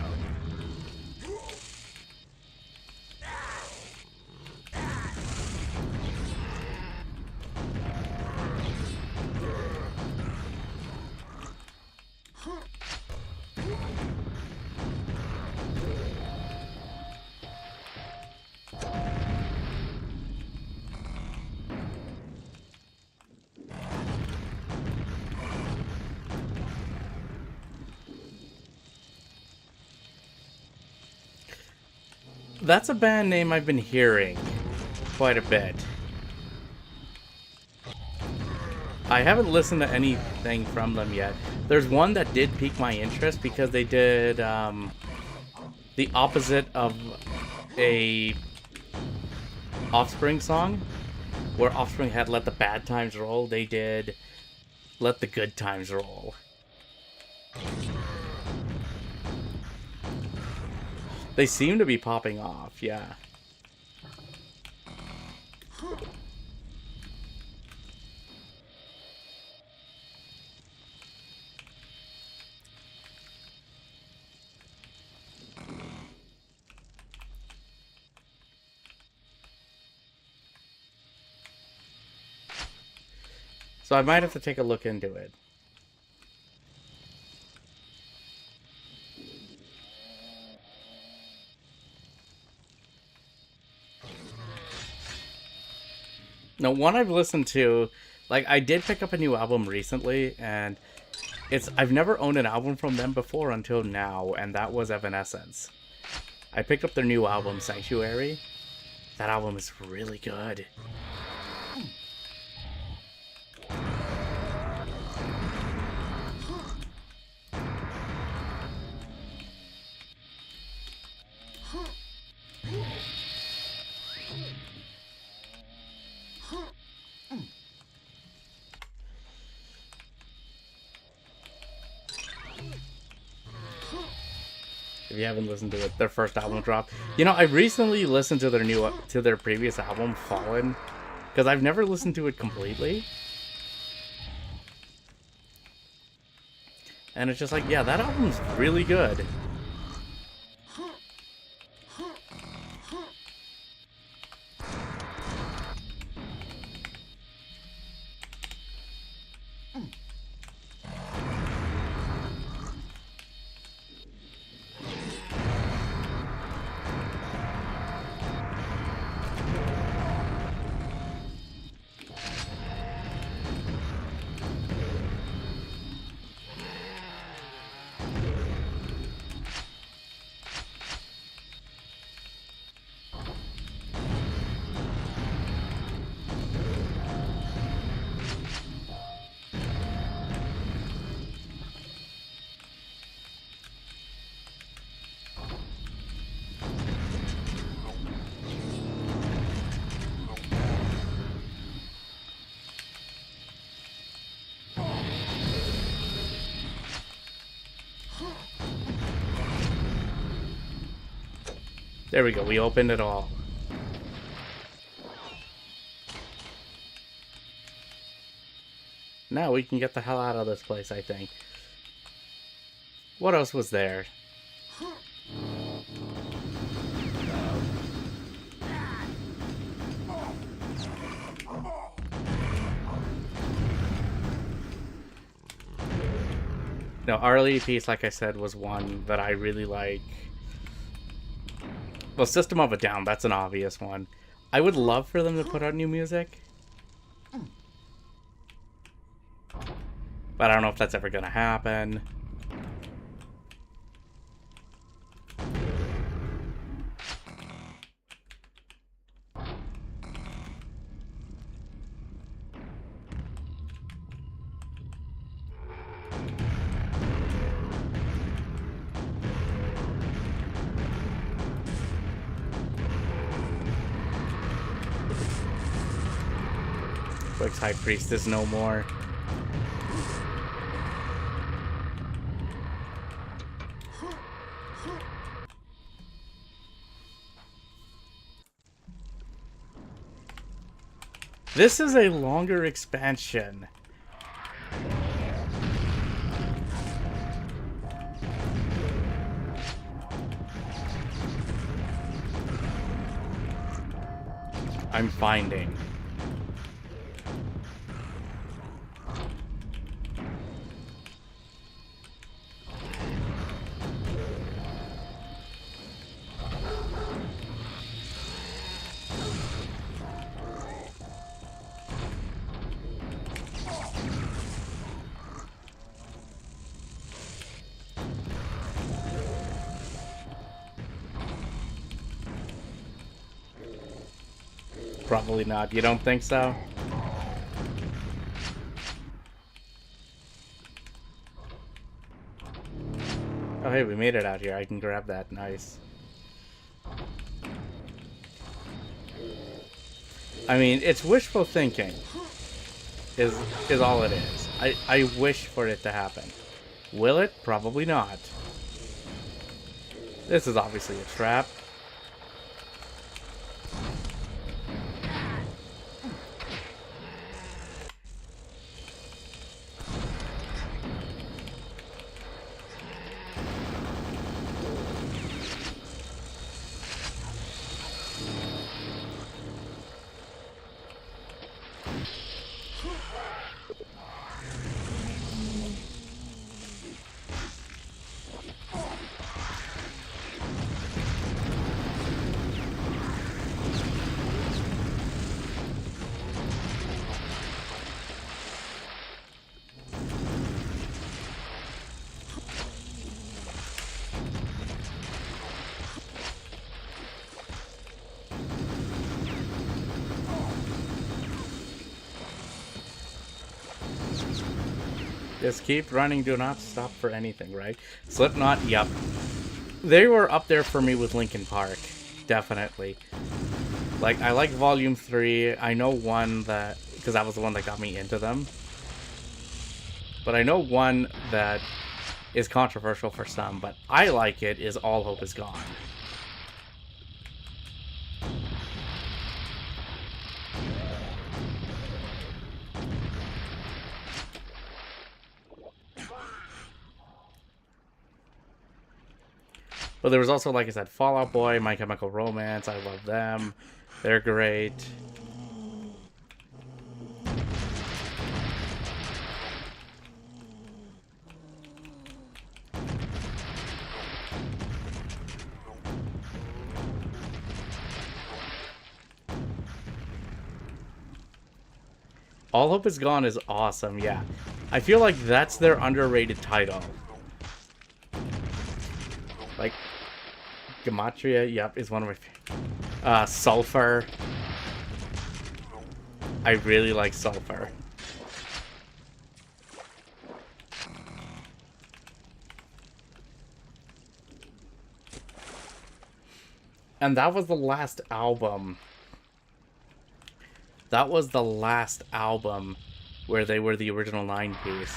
That's a band name I've been hearing quite a bit. I haven't listened to anything from them yet. There's one that did pique my interest because they did the opposite of a Offspring song, where Offspring had Let the Bad Times Roll. They did Let the Good Times Roll. They seem to be popping off, yeah. So I might have to take a look into it. Now, one I've listened to, like, I did pick up a new album recently, and I've never owned an album from them before until now, and that was Evanescence. I picked up their new album, Sanctuary. That album is really good. If you haven't listened to it, their first album drop. You know, I recently listened to their previous album, Fallen, because I've never listened to it completely. And it's just like, yeah, that album's really good. There we go. We opened it all. Now we can get the hell out of this place, I think. What else was there? No, Our Lady Peace, like I said, was one that I really like. Well, System of a Down, that's an obvious one. I would love for them to put out new music. But I don't know if that's ever gonna happen. Quake's High Priest is no more. This is a longer expansion. I'm finding. Probably not. You don't think so? Oh, hey, we made it out here. I can grab that. Nice. I mean, it's wishful thinking. Is all it is. I wish for it to happen. Will it? Probably not. This is obviously a trap. Just keep running, do not stop for anything, right? Slipknot, yep. They were up there for me with Linkin Park. Definitely. Like, I like Volume 3. I know one that... because that was the one that got me into them. But I know one that is controversial for some, but I like it, is All Hope Is Gone. But there was also, like I said, Fall Out Boy, My Chemical Romance. I love them. They're great. All Hope Is Gone is awesome, yeah. I feel like that's their underrated title. Like, Gematria, yep, is one of my favorites. Sulfur. I really like Sulfur. And that was the last album. That was the last album where they were the original 9-piece.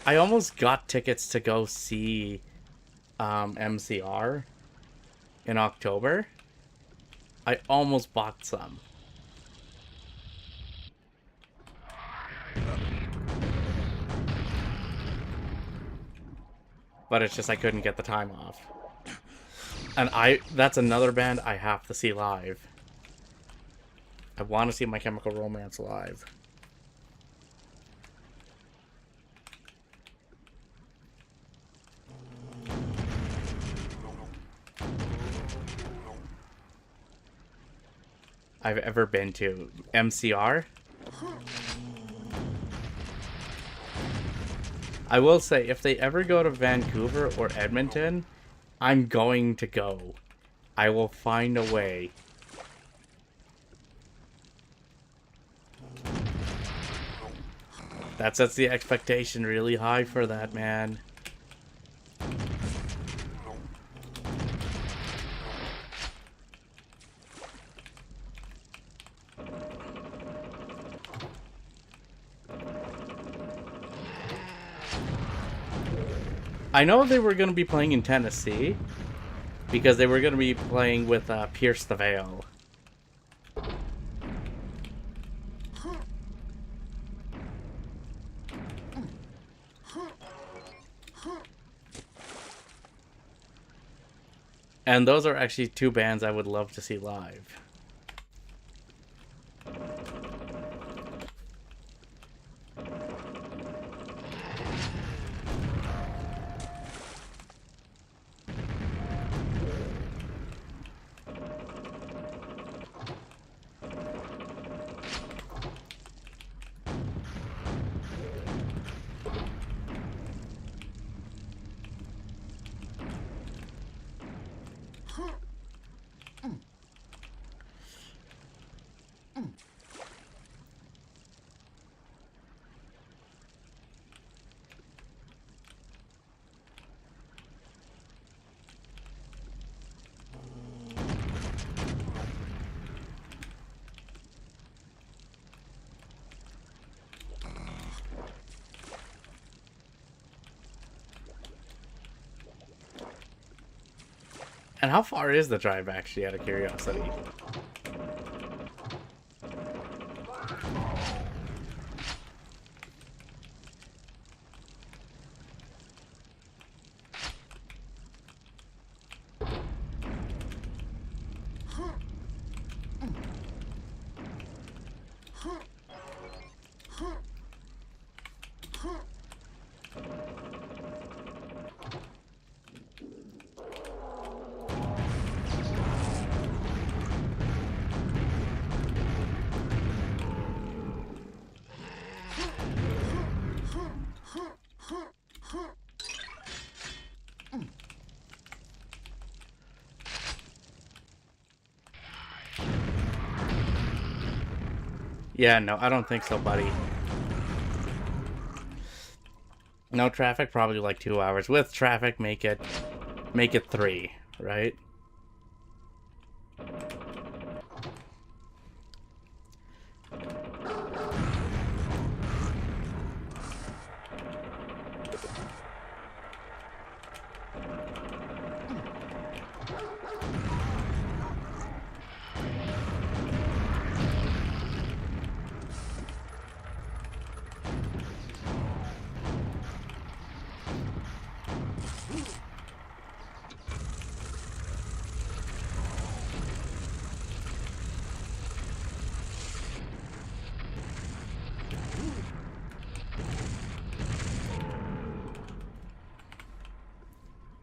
I almost got tickets to go see MCR in October. I almost bought some. But it's just I couldn't get the time off. And that's another band I have to see live. I want to see My Chemical Romance live. I've ever been to MCR. I will say, if they ever go to Vancouver or Edmonton, I'm going to go. I will find a way. That sets the expectation really high for that, man. I know they were going to be playing in Tennessee because they were going to be playing with Pierce the Veil. And those are actually two bands I would love to see live. And how far is the drive, actually, out of curiosity? Yeah, no, I don't think so, buddy. No traffic, probably like 2 hours. With traffic, make it 3, right?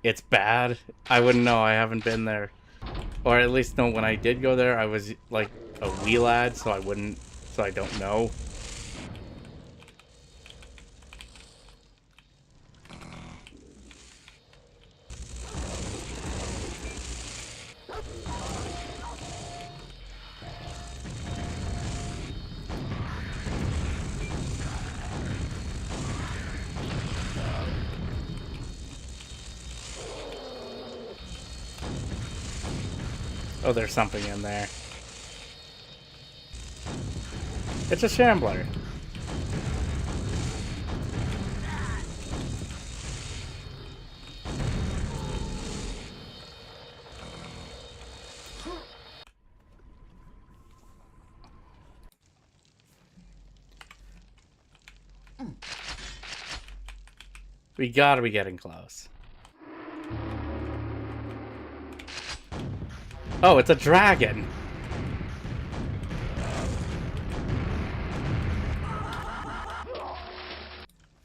It's bad. I wouldn't know. I haven't been there. Or at least no, when I did go there, I was like a wee lad, so I don't know. Oh, there's something in there. It's a shambler. We gotta be getting close. Oh, it's a dragon!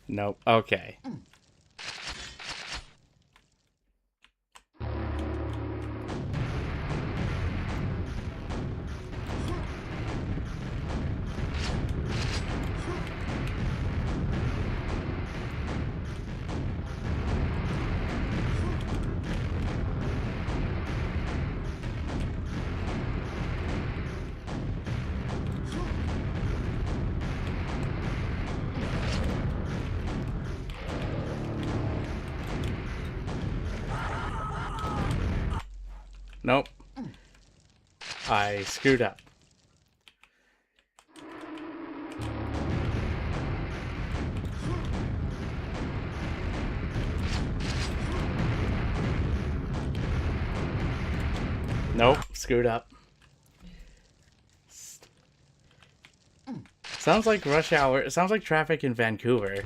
Nope. Okay. Nope. I screwed up. Nope, screwed up. Sounds like rush hour. It sounds like traffic in Vancouver.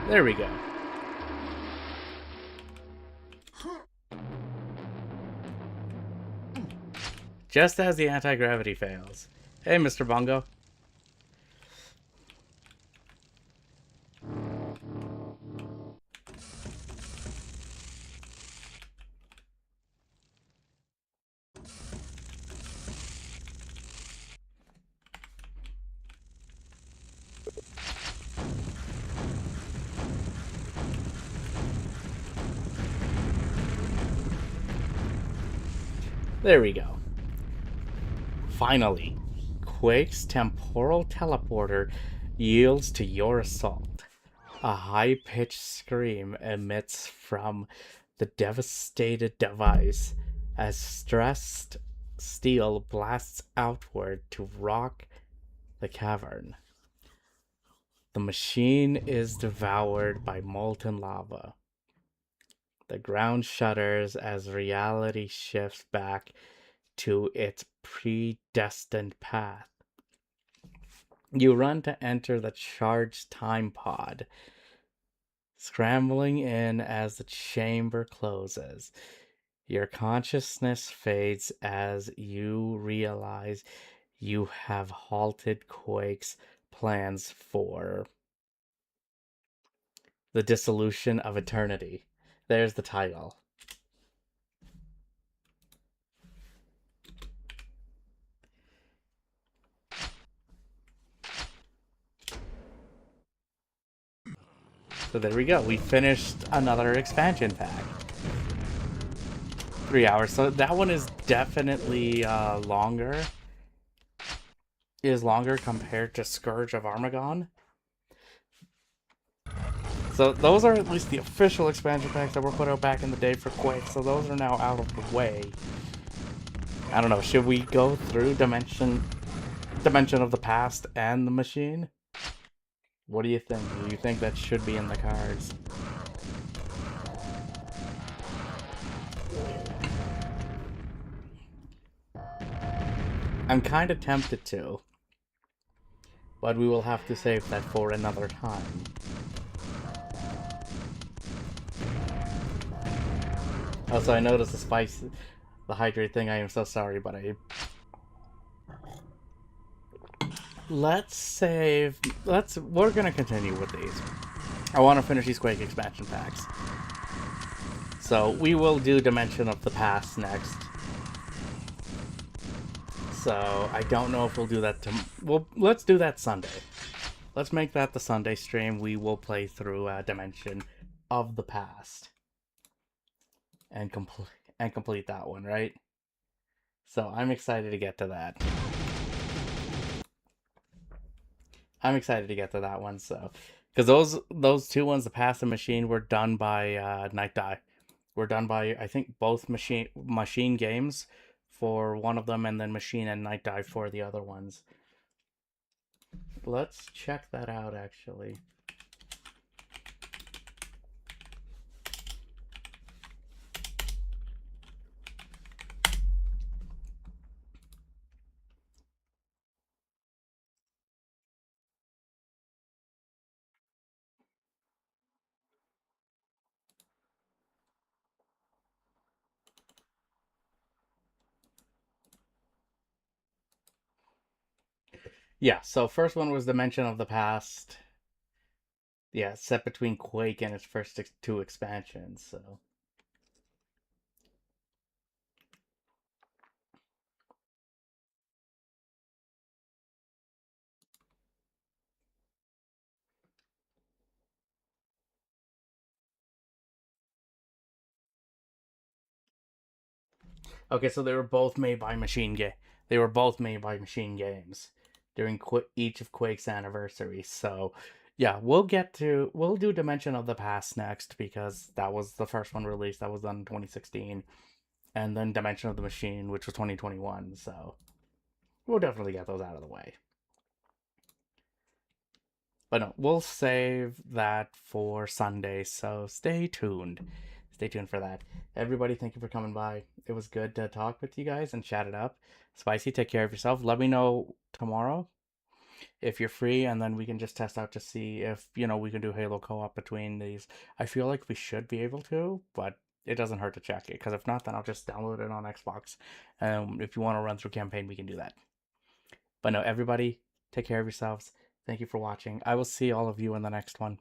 There we go. Just as the anti-gravity fails. Hey, Mr. Bongo. There we go. Finally, Quake's temporal teleporter yields to your assault. A high-pitched scream emits from the devastated device as stressed steel blasts outward to rock the cavern. The machine is devoured by molten lava. The ground shudders as reality shifts back to its predestined path. You run to enter the charged time pod, scrambling in as the chamber closes. Your consciousness fades as you realize you have halted Quake's plans for the dissolution of eternity. There's the title. So there we go. We finished another expansion pack. 3 hours. So that one is definitely longer. Is longer compared to Scourge of Armagon. So those are at least the official expansion packs that were put out back in the day for Quake. So those are now out of the way. I don't know. Should we go through Dimension of the Past and the Machine? What do you think? Do you think that should be in the cards? I'm kind of tempted to. But we will have to save that for another time. Also, I noticed the hydrate thing. I am so sorry, but we're gonna continue with these. I want to finish these Quake expansion packs. So we will do Dimension of the Past next. So I don't know if we'll do that. Well, let's do that Sunday. Let's make that the Sunday stream. We will play through Dimension of the Past and complete that one, right? So I'm excited to get to that. I'm excited to get to that one. So, because those two ones, the Past and Machine, were done by Night Die. Were done by I think both Machine Games for one of them, and then Machine and Night Die for the other ones. Let's check that out actually. Yeah, so first one was Dimension of the Past. Yeah, set between Quake and its first two expansions. So okay, so they were both made by They were both made by Machine Games during each of Quake's anniversaries. So yeah, we'll do Dimension of the Past next because that was the first one released. That was done in 2016, and then Dimension of the Machine, which was 2021. So we'll definitely get those out of the way. But no, we'll save that for Sunday, so stay tuned. Stay tuned for that. Everybody, thank you for coming by. It was good to talk with you guys and chat it up. Spicy, take care of yourself. Let me know tomorrow if you're free, and then we can just test out to see if, we can do Halo co-op between these. I feel like we should be able to, but it doesn't hurt to check it, because if not, then I'll just download it on Xbox. If you want to run through campaign, we can do that. But no, everybody, take care of yourselves. Thank you for watching. I will see all of you in the next one.